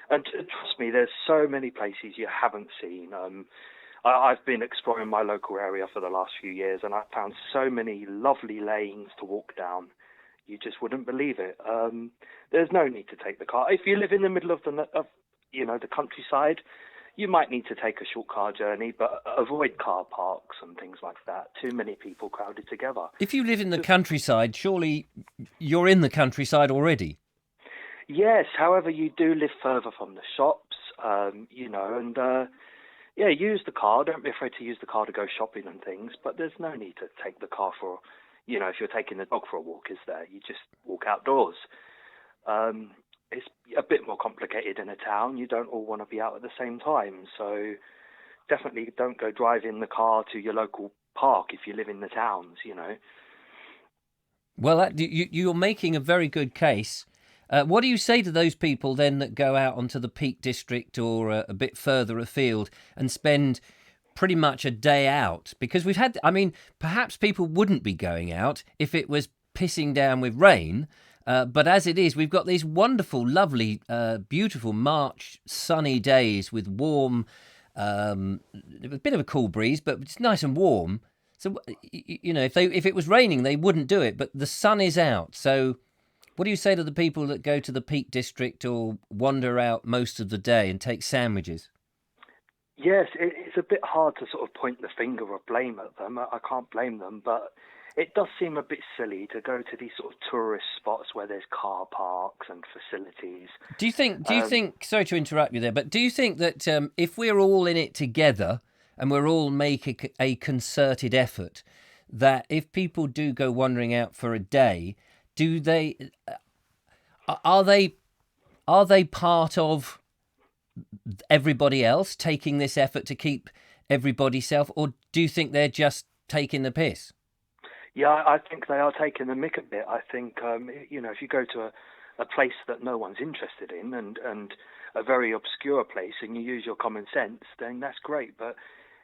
and trust me, there's so many places you haven't seen. I've been exploring my local area for the last few years, and I've found so many lovely lanes to walk down. You just wouldn't believe it. There's no need to take the car. If you live in the middle of the countryside, you might need to take a short car journey, but avoid car parks and things like that. Too many people crowded together. If you live in the countryside, surely you're in the countryside already. Yes, however, you do live further from the shops, use the car. Don't be afraid to use the car to go shopping and things, but there's no need to take the car for, if you're taking the dog for a walk, is there? You just walk outdoors. It's a bit more complicated in a town. You don't all want to be out at the same time, so definitely don't go driving the car to your local park if you live in the towns, Well, you're making a very good case. What do you say to those people then that go out onto the Peak District or a bit further afield and spend pretty much a day out? Because perhaps people wouldn't be going out if it was pissing down with rain. But as it is, we've got these wonderful, lovely, beautiful March sunny days with warm, a bit of a cool breeze, but it's nice and warm. So, if it was raining, they wouldn't do it. But the sun is out. So what do you say to the people that go to the Peak District or wander out most of the day and take sandwiches? Yes, it's a bit hard to sort of point the finger or blame at them. I can't blame them, but it does seem a bit silly to go to these sort of tourist spots where there's car parks and facilities. Do you think, sorry to interrupt you there, but do you think that if we're all in it together and we're all making a concerted effort, that if people do go wandering out for a day, are they part of everybody else taking this effort to keep everybody safe, or do you think they're just taking the piss? Yeah, I think they are taking the mick a bit. I think, if you go to a place that no one's interested in and a very obscure place and you use your common sense, then that's great. But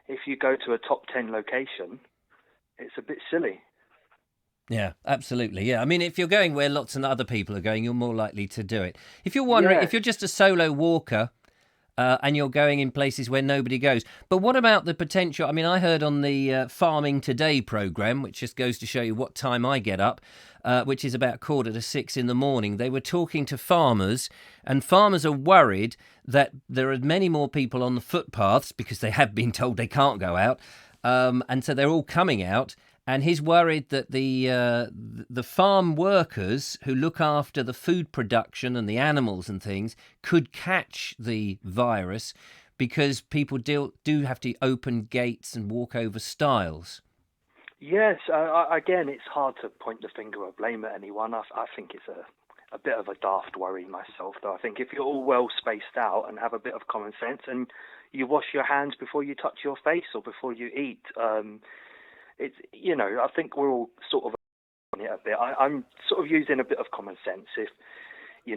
if you go to a top 10 location, it's a bit silly. Yeah, absolutely. Yeah, I mean, if you're going where lots of other people are going, you're more likely to do it. If you're wondering, if you're just a solo walker and you're going in places where nobody goes. But what about the potential? I mean, I heard on the Farming Today programme, which just goes to show you what time I get up, which is about 5:45 in the morning, they were talking to farmers, and farmers are worried that there are many more people on the footpaths because they have been told they can't go out, and so they're all coming out. And he's worried that the farm workers who look after the food production and the animals and things could catch the virus because people do have to open gates and walk over stiles. Yes, again, it's hard to point the finger or blame at anyone. I think it's a bit of a daft worry myself, though. I think if you're all well spaced out and have a bit of common sense and you wash your hands before you touch your face or before you eat, it's, I think we're all sort of on it a bit. I'm sort of using a bit of common sense. If,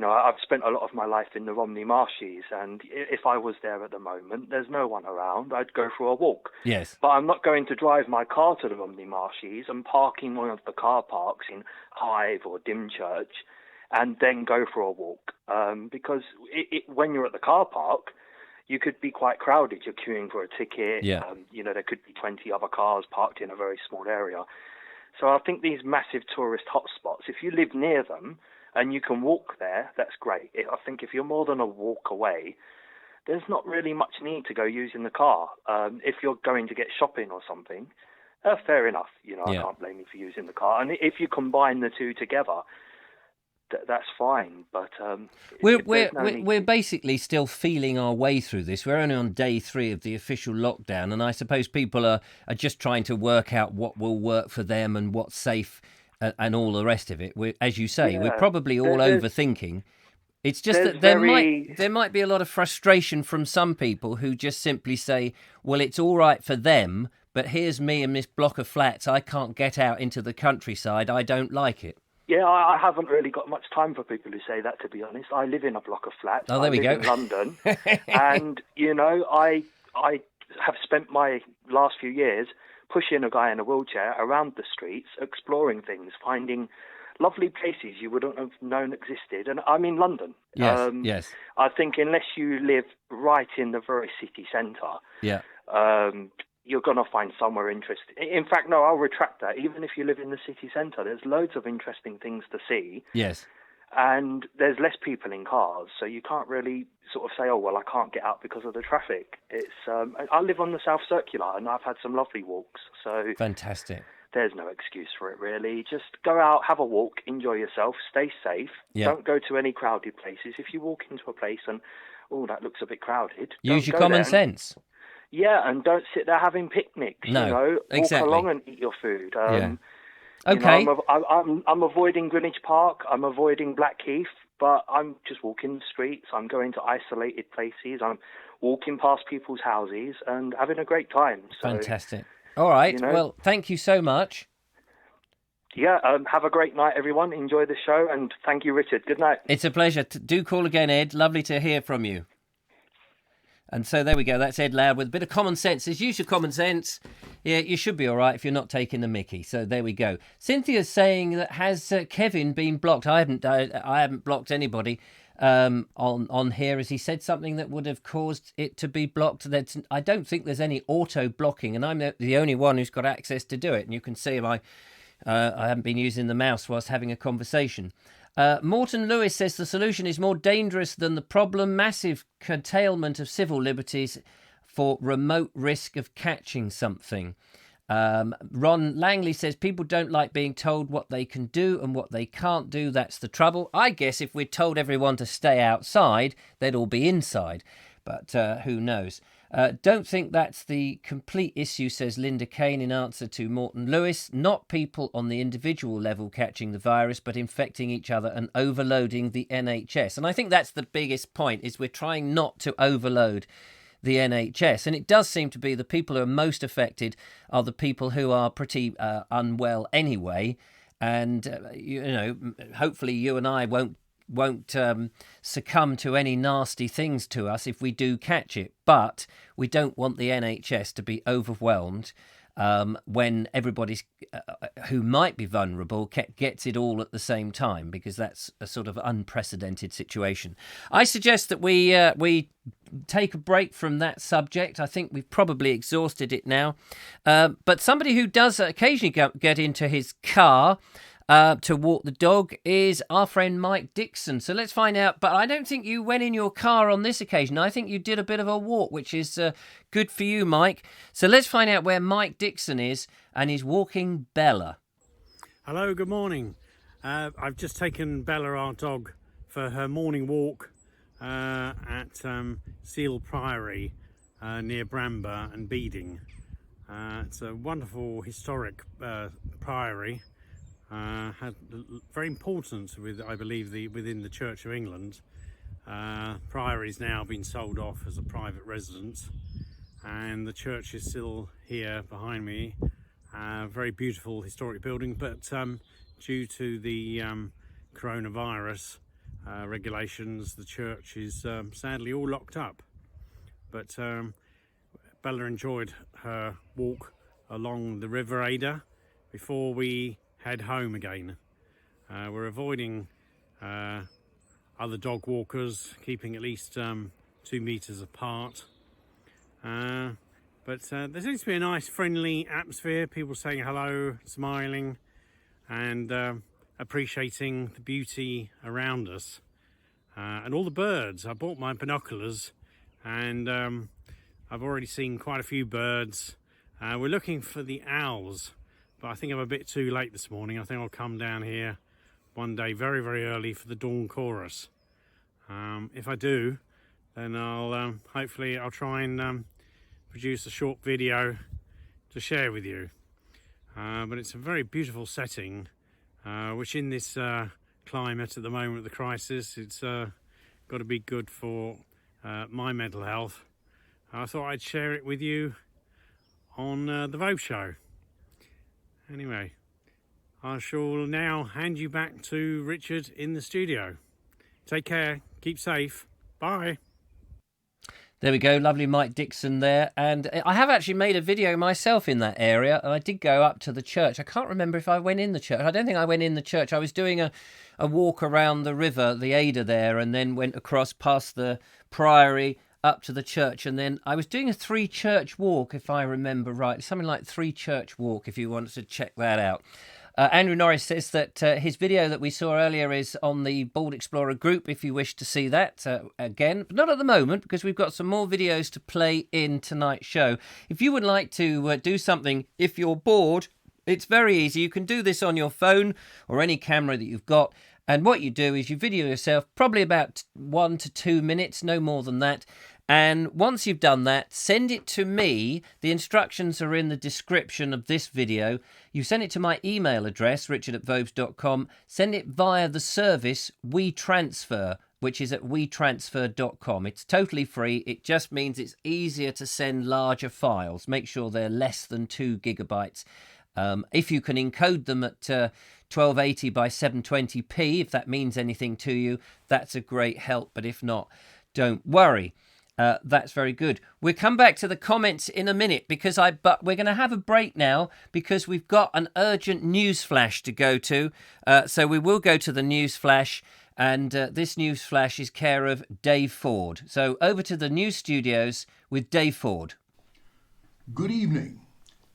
I've spent a lot of my life in the Romney Marshes, and if I was there at the moment, there's no one around, I'd go for a walk. Yes. But I'm not going to drive my car to the Romney Marshes and park in one of the car parks in Hive or Dymchurch and then go for a walk. Because when you're at the car park, you could be quite crowded. You're queuing for a ticket. Yeah. There could be 20 other cars parked in a very small area. So I think these massive tourist hotspots, if you live near them and you can walk there, that's great. I think if you're more than a walk away, there's not really much need to go using the car. If you're going to get shopping or something, fair enough. I can't blame you for using the car. And if you combine the two together, that's fine. But we're basically still feeling our way through this. We're only on day 3 of the official lockdown, and I suppose people are just trying to work out what will work for them and what's safe and all the rest of it. As you say, we're probably all overthinking. It's just that there might be a lot of frustration from some people who just simply say, well, it's all right for them, but here's me in this block of flats. I can't get out into the countryside. I don't like it. Yeah, I haven't really got much time for people who say that, to be honest. I live in a block of flats. Oh, there we go. I live in London. And, I have spent my last few years pushing a guy in a wheelchair around the streets, exploring things, finding lovely places you wouldn't have known existed. And I'm in London. Yes. I think unless you live right in the very city centre, you're going to find somewhere interesting. In fact, no, I'll retract that. Even if you live in the city centre, there's loads of interesting things to see. Yes. And there's less people in cars, so you can't really sort of say, oh, well, I can't get out because of the traffic. It's I live on the South Circular, and I've had some lovely walks. So fantastic. There's no excuse for it, really. Just go out, have a walk, enjoy yourself, stay safe. Yeah. Don't go to any crowded places. If you walk into a place and, oh, that looks a bit crowded, use your common sense. Yeah, and don't sit there having picnics. No, walk exactly. along and eat your food. Okay. I'm avoiding Greenwich Park. I'm avoiding Blackheath, but I'm just walking the streets. I'm going to isolated places. I'm walking past people's houses and having a great time. So, fantastic. All right. Well, thank you so much. Yeah, have a great night, everyone. Enjoy the show, and thank you, Richard. Good night. It's a pleasure. Do call again, Ed. Lovely to hear from you. And so there we go. That's Ed Loud with a bit of common sense. Use your common sense. Yeah, you should be all right if you're not taking the mickey. So there we go. Cynthia's saying that has Kevin been blocked? I haven't blocked anybody on here. Has he said something that would have caused it to be blocked? I don't think there's any auto blocking, and I'm the only one who's got access to do it. And you can see I haven't been using the mouse whilst having a conversation. Morton Lewis says the solution is more dangerous than the problem. Massive curtailment of civil liberties for remote risk of catching something. Ron Langley says people don't like being told what they can do and what they can't do. That's the trouble. I guess if we told everyone to stay outside, they'd all be inside. But who knows? Don't think that's the complete issue, says Linda Kane in answer to Morton Lewis. Not people on the individual level catching the virus, but infecting each other and overloading the NHS. And I think that's the biggest point, is we're trying not to overload the NHS. And it does seem to be the people who are most affected are the people who are pretty unwell anyway. And, hopefully you and I won't succumb to any nasty things to us if we do catch it. But we don't want the NHS to be overwhelmed when everybody who might be vulnerable gets it all at the same time, because that's a sort of unprecedented situation. I suggest that we take a break from that subject. I think we've probably exhausted it now. But somebody who does occasionally get into his car to walk the dog is our friend Mike Dixon. So let's find out. But I don't think you went in your car on this occasion. I think you did a bit of a walk, which is good for you, Mike. So let's find out where Mike Dixon is, and he's walking Bella. Hello, good morning. I've just taken Bella, our dog, for her morning walk at Seal Priory near Bramber and Beeding. It's a wonderful historic priory. Very important I believe within the Church of England. Priory's now been sold off as a private residence, and the church is still here behind me. Very beautiful historic building, but due to the coronavirus regulations, the church is sadly all locked up. But Bella enjoyed her walk along the River Ada before we head home again. We're avoiding other dog walkers, keeping at least 2 meters apart. But there seems to be a nice friendly atmosphere, people saying hello, smiling, and appreciating the beauty around us. And all the birds. I bought my binoculars, and I've already seen quite a few birds. We're looking for the owls, but I think I'm a bit too late this morning. I think I'll come down here one day very, very early for the dawn chorus. If I do, then I'll hopefully I'll try and produce a short video to share with you. But it's a very beautiful setting, which in this climate at the moment of the crisis, it's got to be good for my mental health. I thought I'd share it with you on the Vobes show. Anyway, I shall now hand you back to Richard in the studio. Take care, keep safe, bye. There we go, lovely Mike Dixon there. And I have actually made a video myself in that area, and I did go up to the church. I can't remember if I went in the church. I don't think I went in the church. I was doing a walk around the river, the Ada there, and then went across past the priory up to the church. And then I was doing a 3-church walk, if I remember right. Something like 3-church walk, if you wanted to check that out. Andrew Norris says that his video that we saw earlier is on the Bald Explorer group if you wish to see that again, but not at the moment because we've got some more videos to play in tonight's show. If you would like to do something, if you're bored, it's very easy. You can do this on your phone or any camera that you've got. And what you do is you video yourself probably about 1 to 2 minutes, no more than that. And once you've done that, send it to me. The instructions are in the description of this video. You send it to my email address, richard@vobes.com. Send it via the service WeTransfer, which is at wetransfer.com. It's totally free. It just means it's easier to send larger files. Make sure they're less than 2 gigabytes. If you can encode them at 1280 by 720p, if that means anything to you, that's a great help. But if not, don't worry. That's very good. We'll come back to the comments in a minute but we're going to have a break now because we've got an urgent news flash to go to. So we will go to the news flash, and this news flash is care of Dave Ford. So over to the news studios with Dave Ford. Good evening.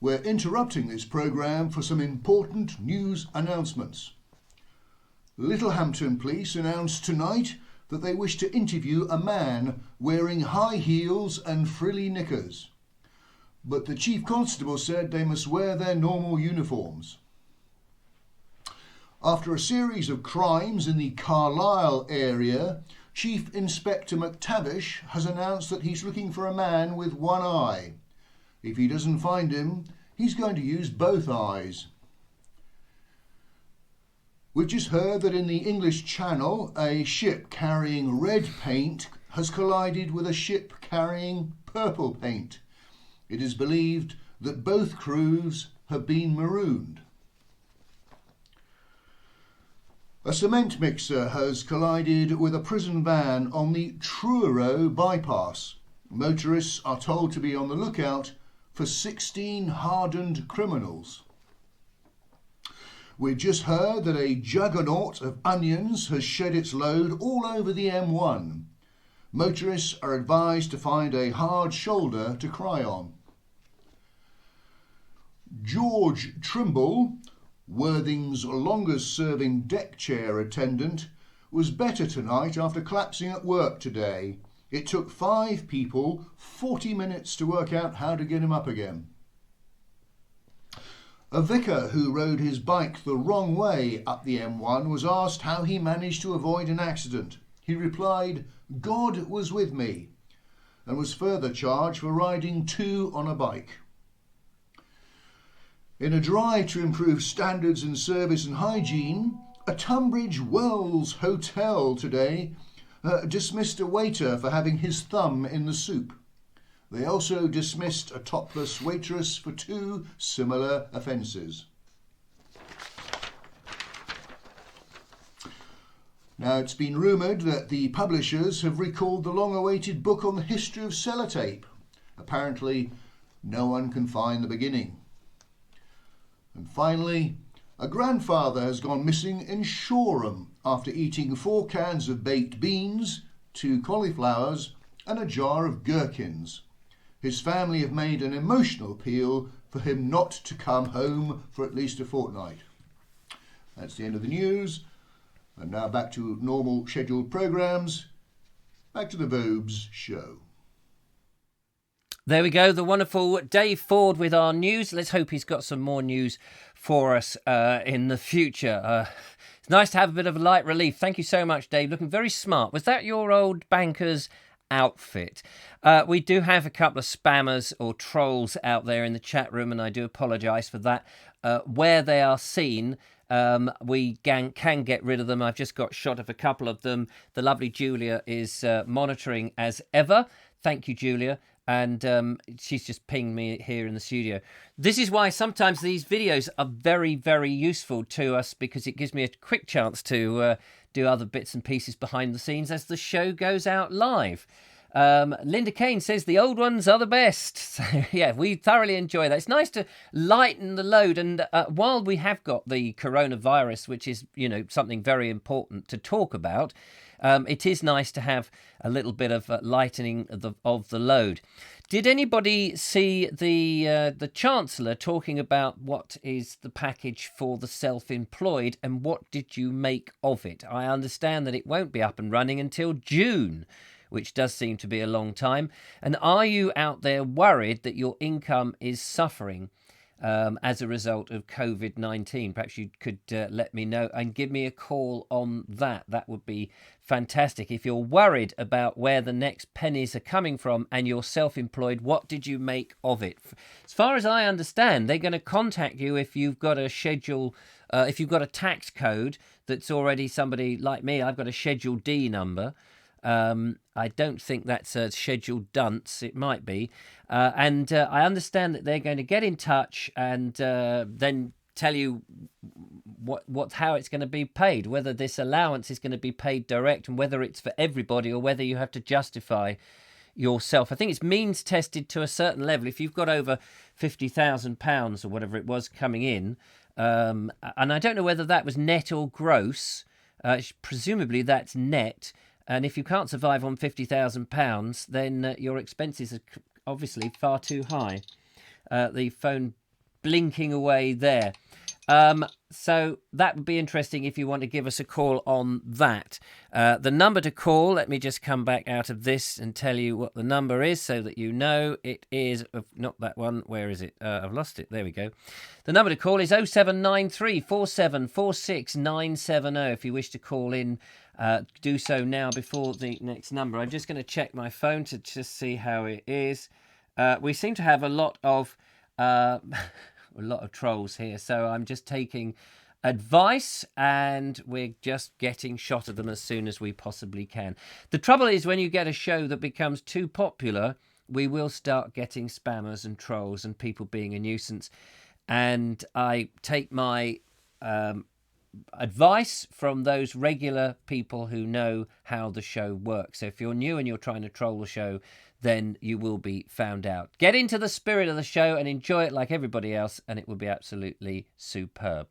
We're interrupting this programme for some important news announcements. Littlehampton Police announced tonight that they wish to interview a man wearing high heels and frilly knickers. But the Chief Constable said they must wear their normal uniforms. After a series of crimes in the Carlisle area, Chief Inspector McTavish has announced that he's looking for a man with one eye. If he doesn't find him, he's going to use both eyes. We've just heard that in the English Channel, a ship carrying red paint has collided with a ship carrying purple paint. It is believed that both crews have been marooned. A cement mixer has collided with a prison van on the Truro bypass. Motorists are told to be on the lookout for 16 hardened criminals. We've just heard that a juggernaut of onions has shed its load all over the M1. Motorists are advised to find a hard shoulder to cry on. George Trimble, Worthing's longest-serving deck chair attendant, was better tonight after collapsing at work today. It took 5 people 40 minutes to work out how to get him up again. A vicar who rode his bike the wrong way up the M1 was asked how he managed to avoid an accident. He replied, "God was with me," and was further charged for riding 2 on a bike. In a drive to improve standards in service and hygiene, a Tunbridge Wells hotel today dismissed a waiter for having his thumb in the soup. They also dismissed a topless waitress for 2 similar offences. Now, it's been rumoured that the publishers have recalled the long-awaited book on the history of sellotape. Apparently, no one can find the beginning. And finally, a grandfather has gone missing in Shoreham after eating 4 cans of baked beans, 2 cauliflowers and a jar of gherkins. His family have made an emotional appeal for him not to come home for at least a fortnight. That's the end of the news. And now back to normal scheduled programmes. Back to the Vobes show. There we go, the wonderful Dave Ford with our news. Let's hope he's got some more news for us in the future. It's nice to have a bit of a light relief. Thank you so much, Dave. Looking very smart. Was that your old banker's outfit? We do have a couple of spammers or trolls out there in the chat room, and I do apologise for that. Where they are seen, we can get rid of them. I've just got shot of a couple of them. The lovely Julia is monitoring as ever. Thank you, Julia. And she's just pinged me here in the studio. This is why sometimes these videos are very, very useful to us, because it gives me a quick chance to do other bits and pieces behind the scenes as the show goes out live. Linda Kane says the old ones are the best. So, yeah, we thoroughly enjoy that. It's nice to lighten the load. And while we have got the coronavirus, which is, something very important to talk about, it is nice to have a little bit of lightening of the load. Did anybody see the Chancellor talking about what is the package for the self-employed, and what did you make of it? I understand that it won't be up and running until June, which does seem to be a long time. And are you out there worried that your income is suffering as a result of COVID-19? Perhaps you could let me know and give me a call on that. That would be fantastic. If you're worried about where the next pennies are coming from and you're self-employed, what did you make of it? As far as I understand, they're going to contact you if you've got a schedule, if you've got a tax code that's already, somebody like me, I've got a Schedule D number. I don't think that's a scheduled dunce. It might be. And I understand that they're going to get in touch and then tell you how it's going to be paid, whether this allowance is going to be paid direct and whether it's for everybody or whether you have to justify yourself. I think it's means tested to a certain level. If you've got over £50,000 or whatever it was coming in, and I don't know whether that was net or gross, presumably that's net. And if you can't survive on £50,000, then your expenses are obviously far too high. The phone blinking away there. So that would be interesting if you want to give us a call on that. The number to call, let me just come back out of this and tell you what the number is so that you know. It is, not that one, where is it? I've lost it, there we go. The number to call is 0793 4746 970 if you wish to call in. Do so now before the next number. I'm just going to check my phone to just see how it is. We seem to have a lot of trolls here, so I'm just taking advice and we're just getting shot of them as soon as we possibly can. The trouble is, when you get a show that becomes too popular, we will start getting spammers and trolls and people being a nuisance. And I take my advice from those regular people who know how the show works. So if you're new and you're trying to troll the show, then you will be found out. Get into the spirit of the show and enjoy it like everybody else, and it will be absolutely superb.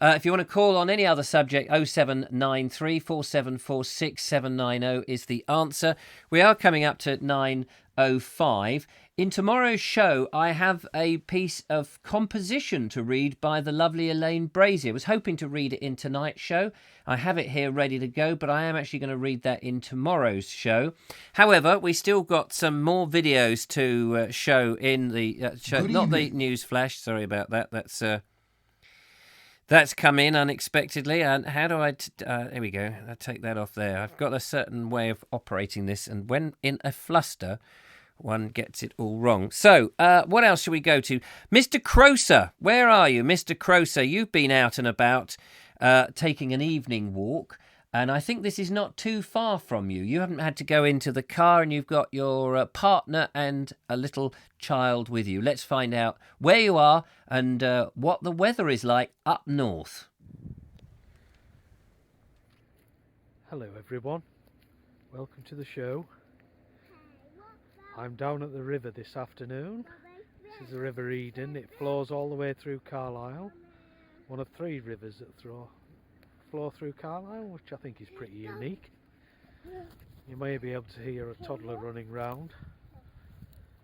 If you want to call on any other subject, 0793 4746 790 is the answer. We are coming up to 9:05. In tomorrow's show, I have a piece of composition to read by the lovely Elaine Brazier. I was hoping to read it in tonight's show. I have it here ready to go, but I am actually going to read that in tomorrow's show. However, we still got some more videos to show in the show. Not the news flash. Sorry about that. That's come in unexpectedly. And how do I... there we go. I'll take that off there. I've got a certain way of operating this, and when in a fluster, one gets it all wrong. So, what else shall we go to? Mr. Croser, where are you? Mr. Croser, you've been out and about taking an evening walk, and I think this is not too far from you. You haven't had to go into the car, and you've got your partner and a little child with you. Let's find out where you are and what the weather is like up north. Hello everyone, welcome to the show. I'm down at the river this afternoon. This is the River Eden. It flows all the way through Carlisle. One of 3 rivers that flow through Carlisle, which I think is pretty unique. You may be able to hear a toddler running round.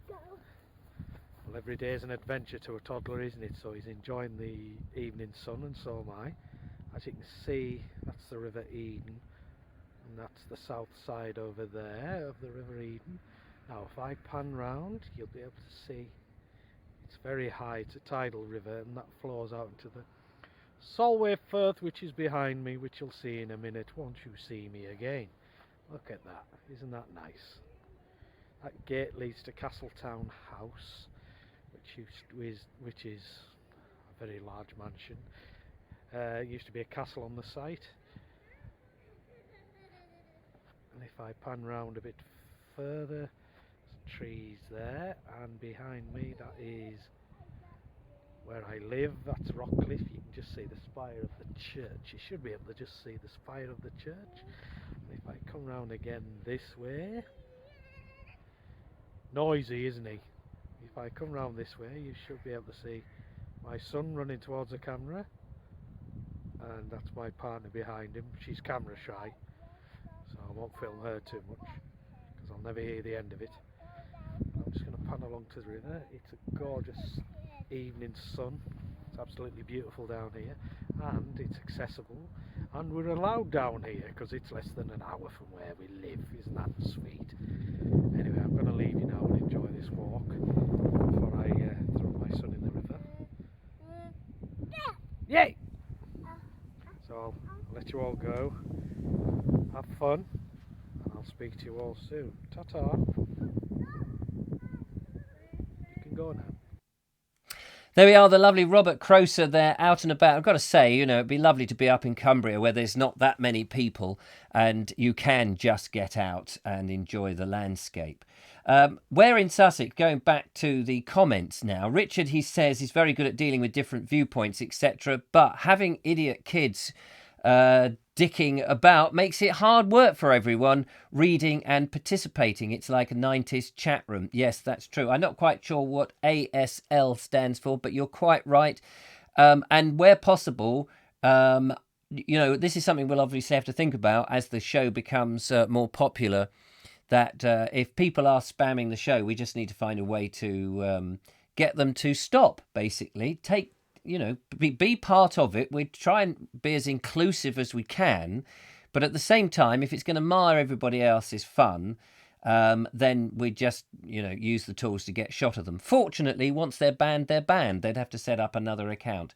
Well, every day is an adventure to a toddler, isn't it? So he's enjoying the evening sun, and so am I. As you can see, that's the River Eden, and that's the south side over there of the River Eden. Now if I pan round, you'll be able to see it's very high. It's a tidal river, and that flows out into the Solway Firth, which is behind me, which you'll see in a minute once you see me again. Look at that, isn't that nice? That gate leads to Castletown House, which is a very large mansion. Used to be a castle on the site. And if I pan round a bit further, there's trees there, and behind me that is where I live. That's Rockcliffe. You can just see the spire of the church. You should be able to just see the spire of the church. And if I come round again this way, noisy, isn't he? If I come round this way, you should be able to see my son running towards the camera, and that's my partner behind him. She's camera shy, so I won't film her too much because I'll never hear the end of it. I'm just going to pan along to the river. It's a gorgeous evening sun. It's absolutely beautiful down here, and it's accessible, and we're allowed down here because it's less than an hour from where we live. Isn't that sweet? Anyway, I'm going to leave you now and enjoy this walk before I throw my son in the river. Yay! So I'll let you all go. Have fun, and I'll speak to you all soon. Ta-ta. You can go now. There we are, the lovely Robert Croser there, out and about. I've got to say, it'd be lovely to be up in Cumbria where there's not that many people and you can just get out and enjoy the landscape. Where in Sussex, going back to the comments now, Richard, he says, he's very good at dealing with different viewpoints, etc. But having idiot kids dicking about makes it hard work for everyone reading and participating. It's like a 90s chat room. Yes, that's true. I'm not quite sure what ASL stands for, but you're quite right. And where possible, this is something we'll obviously have to think about as the show becomes more popular, that if people are spamming the show, we just need to find a way to get them to stop, basically. Be part of it. We try and be as inclusive as we can, but at the same time, if it's going to mar everybody else's fun, then we just, use the tools to get shot of them. Fortunately, once they're banned, they're banned. They'd have to set up another account.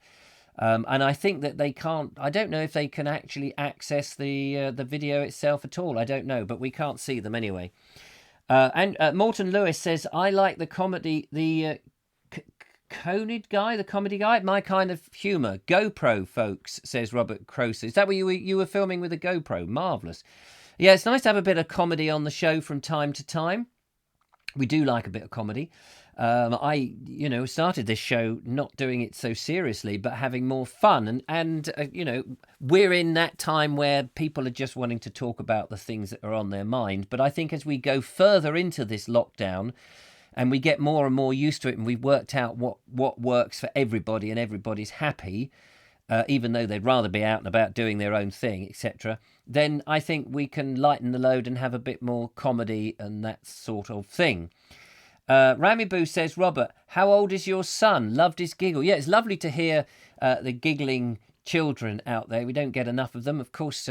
And I think that they can't, I don't know if they can actually access the video itself at all. I don't know, but we can't see them anyway. And Morton Lewis says, I like the comedy, the comedy guy, my kind of humour. GoPro, folks, says Robert Croser. Is that what you were filming with a GoPro? Marvellous. Yeah, it's nice to have a bit of comedy on the show from time to time. We do like a bit of comedy. I started this show not doing it so seriously, but having more fun. And we're in that time where people are just wanting to talk about the things that are on their mind. But I think as we go further into this lockdown and we get more and more used to it and we've worked out what works for everybody and everybody's happy, even though they'd rather be out and about doing their own thing, etc., then I think we can lighten the load and have a bit more comedy and that sort of thing. Rami Boo says, Robert, how old is your son? Loved his giggle. Yeah, it's lovely to hear the giggling children out there. We don't get enough of them. Of course,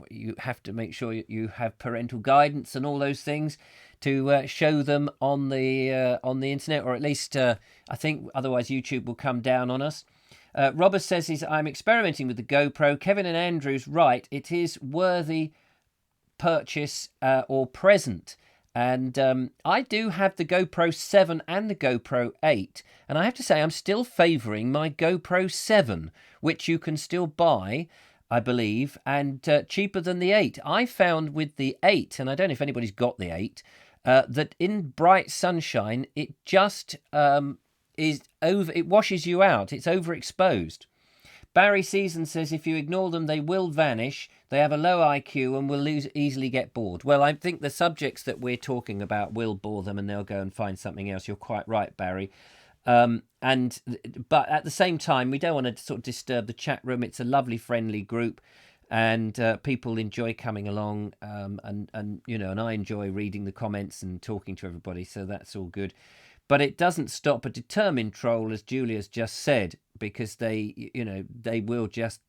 you have to make sure you have parental guidance and all those things to show them on the internet, or at least I think otherwise YouTube will come down on us. Robert says, I'm experimenting with the GoPro. Kevin and Andrew's right. It is worthy purchase or present. And I do have the GoPro 7 and the GoPro 8. And I have to say, I'm still favouring my GoPro 7, which you can still buy, I believe, and cheaper than the 8. I found with the 8, and I don't know if anybody's got the 8, that in bright sunshine, it just it washes you out. It's overexposed. Barry Season says, if you ignore them, they will vanish. They have a low IQ and will easily get bored. Well, I think the subjects that we're talking about will bore them and they'll go and find something else. You're quite right, Barry. But at the same time, we don't want to sort of disturb the chat room. It's a lovely, friendly group, and people enjoy coming along. And I enjoy reading the comments and talking to everybody. So that's all good. But it doesn't stop a determined troll, as Julia's just said, because they will just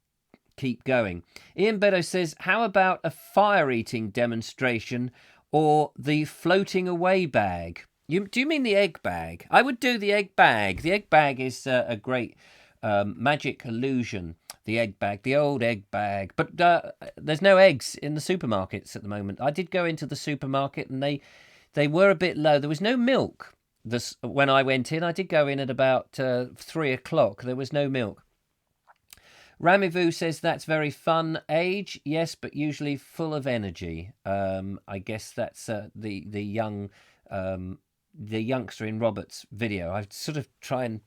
keep going. Ian Beddoes says, how about a fire eating demonstration or the floating away bag? Do you mean the egg bag? I would do the egg bag. The egg bag is a great magic illusion The egg bag, the old egg bag. But there's no eggs in the supermarkets at the moment. I did go into the supermarket and they were a bit low. There was no milk when I went in. I did go in at about 3 o'clock. There was no milk. Ramivu says that's very fun age. Yes, but usually full of energy. I guess that's the youngster in Robert's video. I sort of try and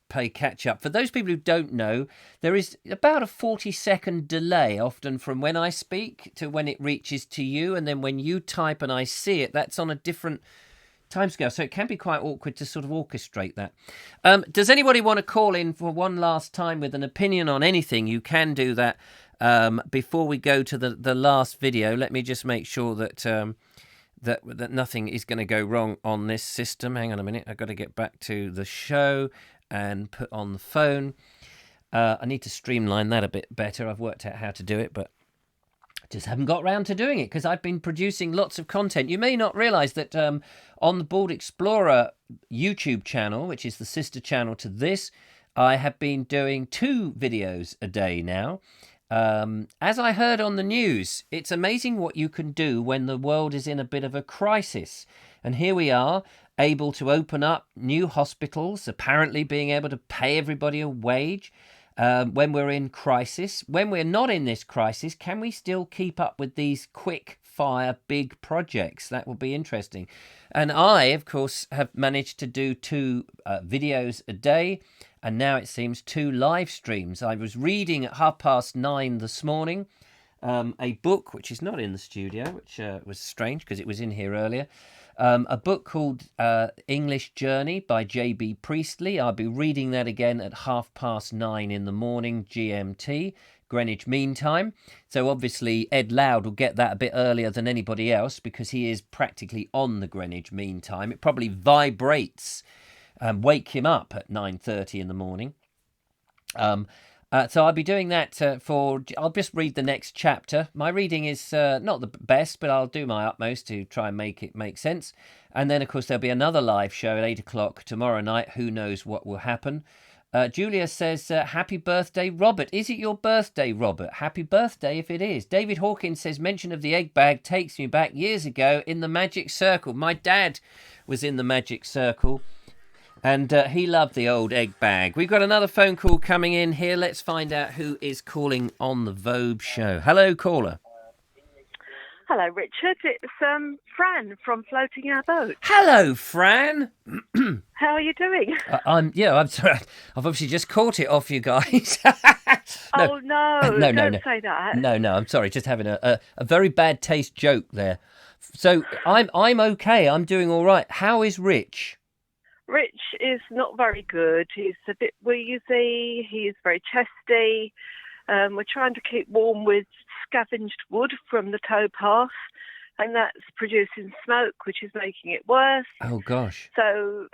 play catch up. For those people who don't know, there is about a 40-second delay often from when I speak to when it reaches to you, and then when you type and I see it, that's on a different timescale. So it can be quite awkward to sort of orchestrate that. Does anybody want to call in for one last time with an opinion on anything? You can do that before we go to the last video. Let me just make sure that that nothing is going to go wrong on this system. Hang on a minute. I've got to get back to the show and put on the phone. I need to streamline that a bit better. I've worked out how to do it, but I just haven't got round to doing it because I've been producing lots of content. You may not realise that on the Bald Explorer YouTube channel, which is the sister channel to this, I have been doing 2 videos a day now. As I heard on the news, it's amazing what you can do when the world is in a bit of a crisis. And here we are, able to open up new hospitals, apparently being able to pay everybody a wage when we're in crisis. When we're not in this crisis, can we still keep up with these quick fire big projects? That will be interesting. And I, of course, have managed to do 2 videos a day. And now it seems 2 live streams. I was reading at 9:30 this morning a book, which is not in the studio, which was strange because it was in here earlier. A book called English Journey by J.B. Priestley. I'll be reading that again at 9:30 in the morning GMT, Greenwich Mean Time. So obviously Ed Loud will get that a bit earlier than anybody else because he is practically on the Greenwich Mean Time. It probably vibrates and wake him up at 9:30 in the morning. So I'll be doing that I'll just read the next chapter. My reading is not the best, but I'll do my utmost to try and make it make sense. And then, of course, there'll be another live show at 8 o'clock tomorrow night. Who knows what will happen. Julia says, happy birthday, Robert. Is it your birthday, Robert? Happy birthday if it is. David Hawkins says, mention of the egg bag takes me back years ago in the Magic Circle. My dad was in the Magic Circle. And he loved the old egg bag. We've got another phone call coming in here. Let's find out who is calling on the Vobes show. Hello, caller. Hello, Richard. It's Fran from Floating Our Boat. Hello, Fran. How are you doing? I'm sorry. I've obviously just caught it off you guys. No, don't say that. No, I'm sorry. Just having a very bad taste joke there. So I'm okay. I'm doing all right. How is Rich? Rich is not very good. He's a bit wheezy. He's very chesty. We're trying to keep warm with scavenged wood from the towpath, and that's producing smoke, which is making it worse. Oh, gosh. So,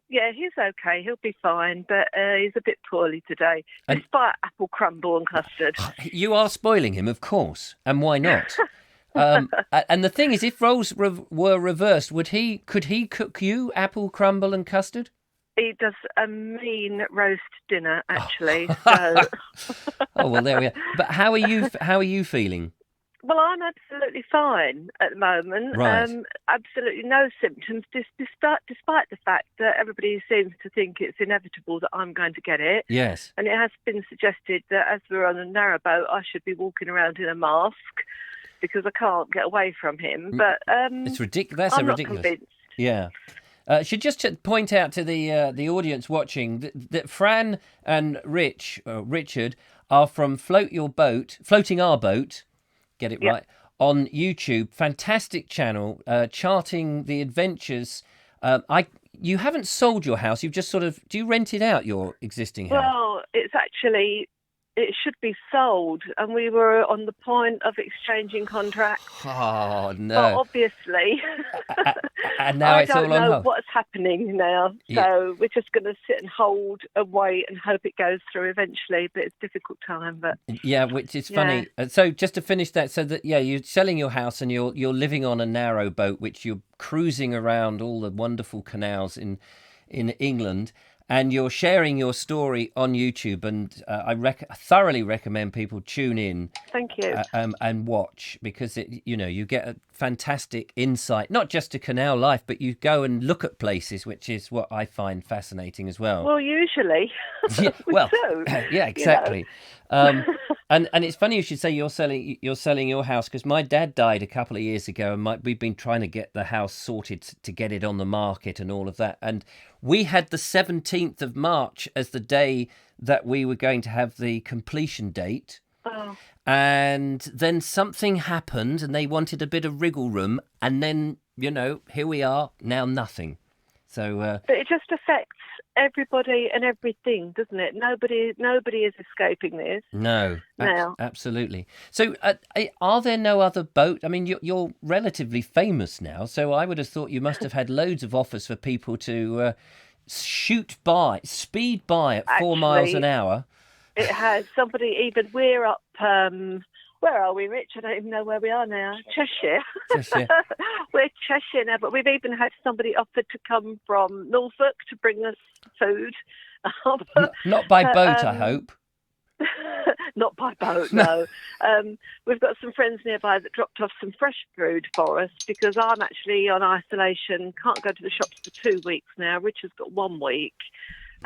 yeah, he's okay. He'll be fine, but he's a bit poorly today, despite apple crumble and custard. You are spoiling him, of course, and why not? And the thing is, if roles were reversed, could he cook you apple crumble and custard? He does a mean roast dinner, actually. So. Oh well, there we are. But how are you feeling? Well, I'm absolutely fine at the moment. Right. Absolutely no symptoms, despite the fact that everybody seems to think it's inevitable that I'm going to get it. Yes. And it has been suggested that as we're on a narrowboat, I should be walking around in a mask because I can't get away from him. But it's ridiculous. That's I'm ridiculous. not convinced. Yeah. Should just point out to the audience watching that Fran and Richard are from Floating Our Boat, get it right, on YouTube. Fantastic channel, charting the adventures. You haven't sold your house. You've just do you rent it out, your existing house? Well, it should be sold, and we were on the point of exchanging contracts. Oh, no. But obviously, and now it's all on hold. I don't know what's happening now, so we're just going to sit and hold and wait and hope it goes through eventually, but it's a difficult time. But yeah, which is funny. So just to finish that, so that, you're selling your house and you're living on a narrow boat, which you're cruising around all the wonderful canals in England. and you're sharing your story on YouTube, and I thoroughly recommend people tune in. Thank you. And watch, because you get a fantastic insight, not just to canal life, but you go and look at places, which is what I find fascinating as well. Well, usually. Yeah, well, do, yeah, exactly. And it's funny you should say you're selling your house, because my dad died a couple of years ago, and we've been trying to get the house sorted to get it on the market and all of that. And we had the 17th of March as the day that we were going to have the completion date. Oh. And then something happened, and they wanted a bit of wriggle room, and then here we are now, nothing. So, but it just affects everybody and everything, doesn't it? Nobody is escaping this. No, now. Absolutely. So, are there no other boat? I mean, you're relatively famous now, so I would have thought you must have had loads of offers for people to speed by at 4 miles an hour. It has. We're up, where are we, Rich? I don't even know where we are now. Cheshire. We're Cheshire now, but we've even had somebody offered to come from Norfolk to bring us food. Not by boat, I hope. Not by boat, no. We've got some friends nearby that dropped off some fresh food for us, because I'm actually on isolation, can't go to the shops for 2 weeks now. Rich has got 1 week.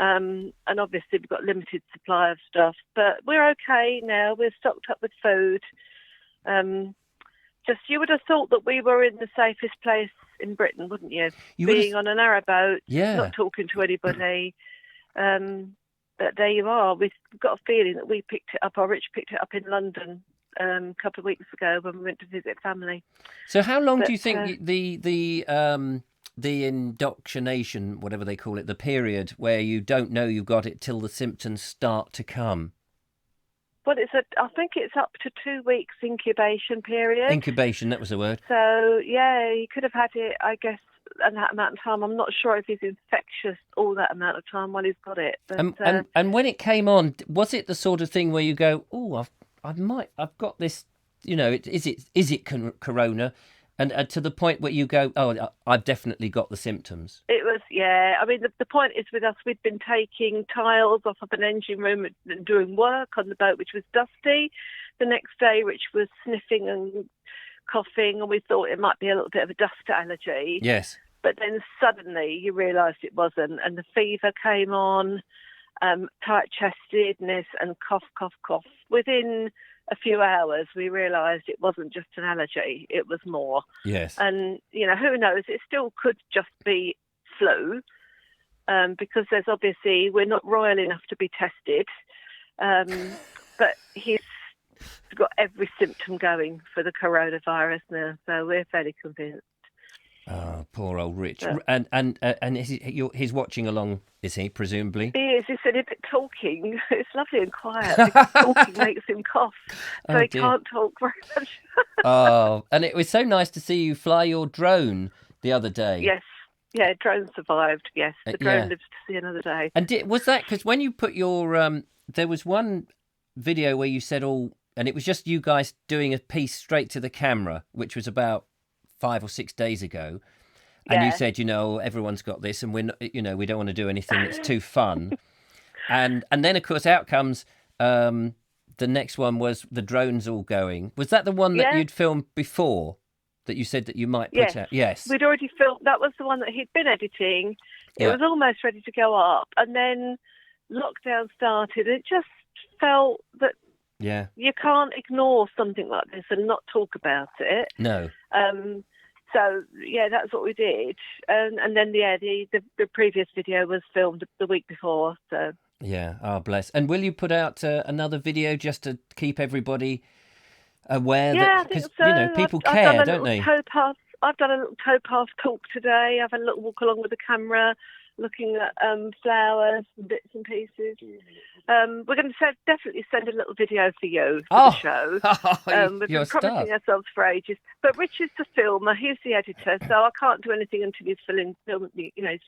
And obviously we've got limited supply of stuff, but we're okay now. We're stocked up with food. Just you would have thought that we were in the safest place in Britain, wouldn't you? Being on a narrow boat, not talking to anybody. But there you are. We've got a feeling that we picked it up, or Rich picked it up in London a couple of weeks ago when we went to visit family. So how long do you think the indoctrination, whatever they call it, the period where you don't know you've got it till the symptoms start to come? Well, I think it's up to 2 weeks incubation period. Incubation, that was the word. So, yeah, he could have had it, I guess, in that amount of time. I'm not sure if he's infectious all that amount of time while he's got it. But, and when it came on, was it the sort of thing where you go, oh, I've got this, is it corona? And to the point where you go, oh, I've definitely got the symptoms. It was, yeah. I mean, the point is with us, we'd been taking tiles off of an engine room and doing work on the boat, which was dusty. The next day, Rich was sniffing and coughing, and we thought it might be a little bit of a dust allergy. Yes. But then suddenly you realised it wasn't, and the fever came on, tight-chestedness and cough, cough, cough. Within a few hours, we realised it wasn't just an allergy, it was more. Yes. And, who knows, it still could just be flu, because there's obviously, we're not royal enough to be tested, but he's got every symptom going for the coronavirus now, so we're fairly convinced. Oh, poor old Rich. And he's watching along, is he, presumably? He is. He said a bit talking. It's lovely and quiet, because talking makes him cough, so he can't talk very much. Oh, and it was so nice to see you fly your drone the other day. Yes. Yeah, drone survived, yes. The drone lives to see another day. And was that, because when you put your, there was one video where you said and it was just you guys doing a piece straight to the camera, which was about 5 or 6 days ago, and you said, everyone's got this, and we're not, we don't want to do anything that's too fun, and then of course out comes the next one was the drones all going. Was that the one that you'd filmed before that you said that you might put out? Yes, we'd already filmed. That was the one that he'd been editing. It was almost ready to go up, and then lockdown started. It just felt that you can't ignore something like this and not talk about it. No. So that's what we did, and then the previous video was filmed the week before. So bless. And will you put out another video just to keep everybody aware? Yeah, I think so. People care, don't they? I've done a little towpath talk today. I've had a little walk along with the camera, looking at flowers and bits and pieces. We're going to definitely send a little video for you for the show. We've been promising ourselves for ages. But Rich is the filmer, he's the editor, so I can't do anything until he's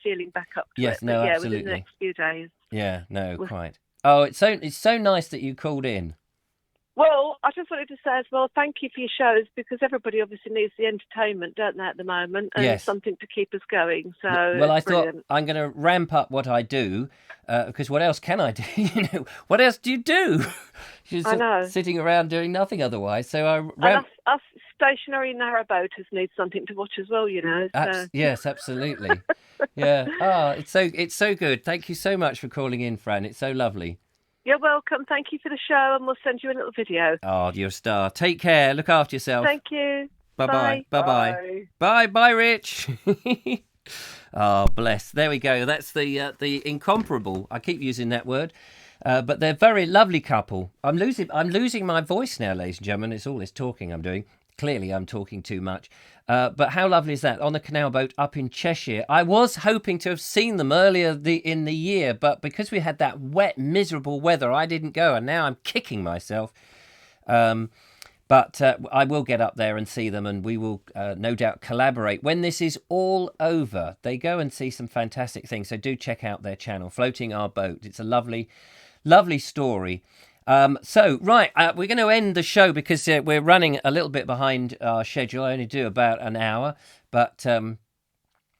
feeling back up to it. No, but absolutely. within the next few days. Yeah, no, quite. Oh, it's so nice that you called in. Well, I just wanted to say as well, thank you for your shows, because everybody obviously needs the entertainment, don't they, at the moment, and Yes. something to keep us going. So well, I it's brilliant. thought I'm going to ramp up what I do, because what else can I do? You know, what else do you do? You're I know. sitting around doing nothing otherwise. So I And us stationary narrowboaters need something to watch as well, you know. So. Yes, absolutely. Yeah. It's so good. Thank you so much for calling in, Fran. It's so lovely. You're welcome. Thank you for the show, and we'll send you a little video. Oh, you're a star. Take care. Look after yourself. Thank you. Bye-bye. Bye. Bye-bye. Bye. Bye, Rich. Oh, bless. There we go. That's the incomparable. I keep using that word. But they're a very lovely couple. I'm losing my voice now, ladies and gentlemen. It's all this talking I'm doing. Clearly, I'm talking too much. But how lovely is that? On the canal boat up in Cheshire. I was hoping to have seen them earlier in the year, but because we had that wet, miserable weather, I didn't go, and now I'm kicking myself. But I will get up there and see them, and we will no doubt collaborate. When this is all over, they go and see some fantastic things. So do check out their channel, Floating Our Boat. It's a lovely, lovely story. We're going to end the show because we're running a little bit behind our schedule. I only do about an hour, but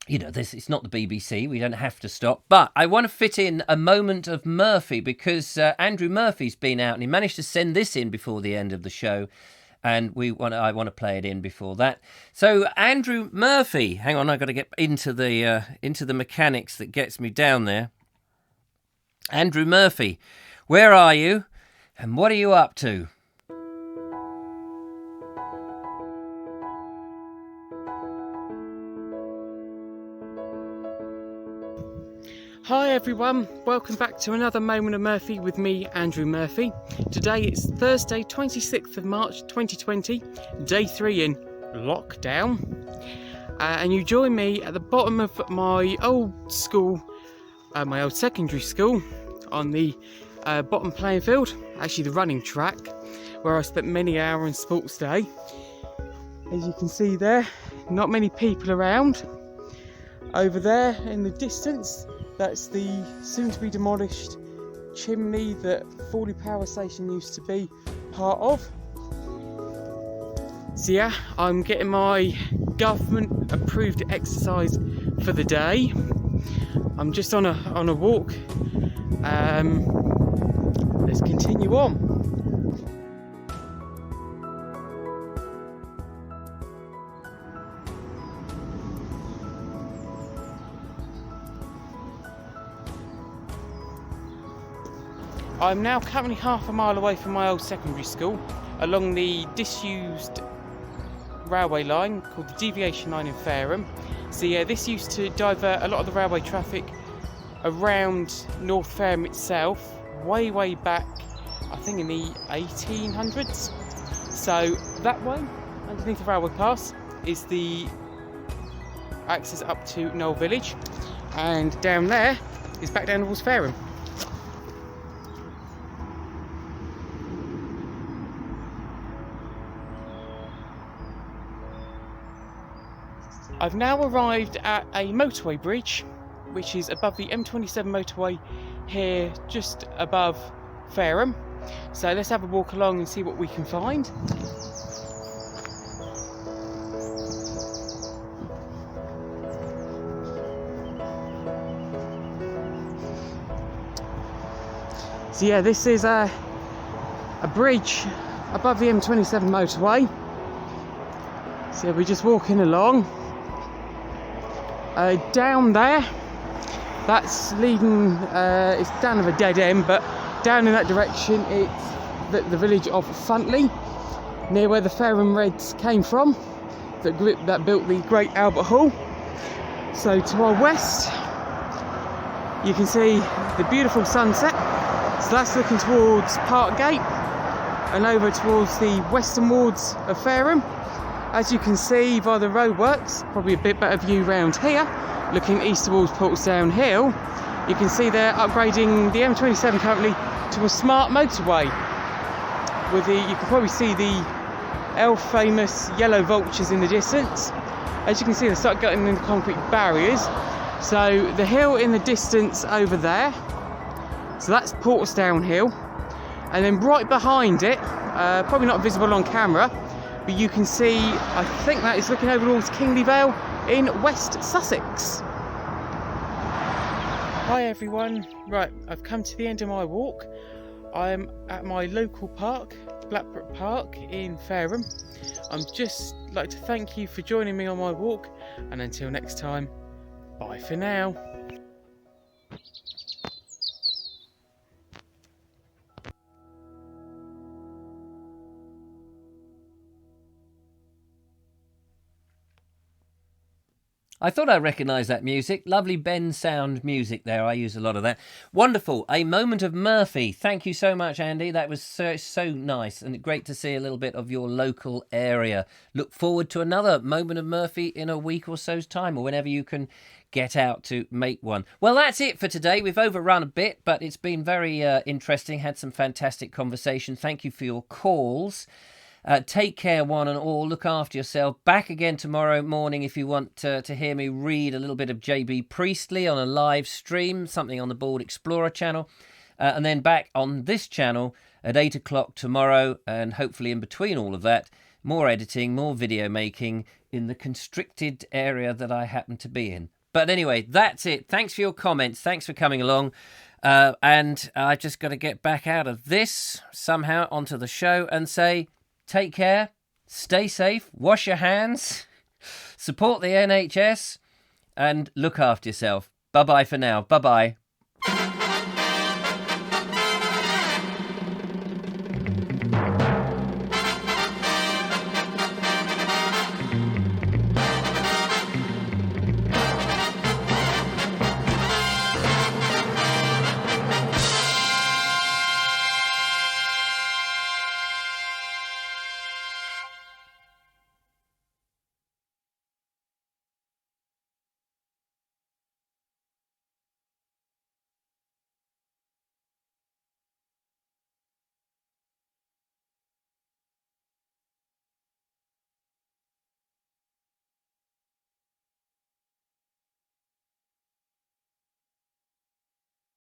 it's not the BBC. We don't have to stop. But I want to fit in a moment of Murphy because Andrew Murphy's been out and he managed to send this in before the end of the show, and I want to play it in before that. So Andrew Murphy, hang on, I've got to get into the mechanics that gets me down there. Andrew Murphy, where are you? And what are you up to? Hi everyone, welcome back to another Moment of Murphy with me, Andrew Murphy. Today it's Thursday, 26th of March 2020, day 3 in lockdown. And you join me at the bottom of my old school, my old secondary school, on the bottom playing field, actually the running track, where I spent many hours in sports day. As you can see there, not many people around. Over there in the distance, that's the soon to be demolished chimney that Fawley Power Station used to be part of. So yeah, I'm getting my government approved exercise for the day. I'm just on a walk. Let's continue on. I'm now currently half a mile away from my old secondary school, along the disused railway line called the Deviation Line in Fareham. So yeah, this used to divert a lot of the railway traffic around North Fareham itself, way back, I think in the 1800s. So that way, underneath the railway pass, is the access up to Knoll Village, and down there is back down towards Fareham. I've now arrived at a motorway bridge, which is above the M27 motorway here, just above Fareham. So let's have a walk along and see what we can find. So yeah, this is a bridge above the M27 motorway. So we're just walking along. Down there, that's leading, it's down of a dead end, but down in that direction it's the village of Funtley, near where the Fareham Reds came from, the group that built the Great Albert Hall. So to our west you can see the beautiful sunset, so that's looking towards Parkgate and over towards the western wards of Fareham. As you can see by the roadworks, probably a bit better view round here, looking east towards Portsdown Hill, you can see they're upgrading the M27 currently to a smart motorway. You can probably see the famous yellow vultures in the distance. As you can see, they start getting in the concrete barriers. So the hill in the distance over there, so that's Portsdown Hill, and then right behind it probably not visible on camera, but you can see, I think that is looking over towards Kingley Vale in West Sussex. Hi everyone, right, I've come to the end of my walk. I'm at my local park, Blackbrook Park in Fareham. I'm just like to thank you for joining me on my walk, and until next time, bye for now. I thought I recognised that music. Lovely Ben sound music there. I use a lot of that. Wonderful. A Moment of Murphy. Thank you so much, Andy. That was so nice and great to see a little bit of your local area. Look forward to another Moment of Murphy in a week or so's time, or whenever you can get out to make one. Well, that's it for today. We've overrun a bit, but it's been very interesting. Had some fantastic conversation. Thank you for your calls. Take care, one and all. Look after yourself. Back again tomorrow morning if you want to hear me read a little bit of JB Priestley on a live stream, something on the Board Explorer channel. And then back on this channel at 8 o'clock tomorrow. And hopefully in between all of that, more editing, more video making in the constricted area that I happen to be in. But anyway, that's it. Thanks for your comments. Thanks for coming along. And I just got to get back out of this somehow onto the show and say, take care, stay safe, wash your hands, support the NHS, and look after yourself. Bye-bye for now. Bye-bye.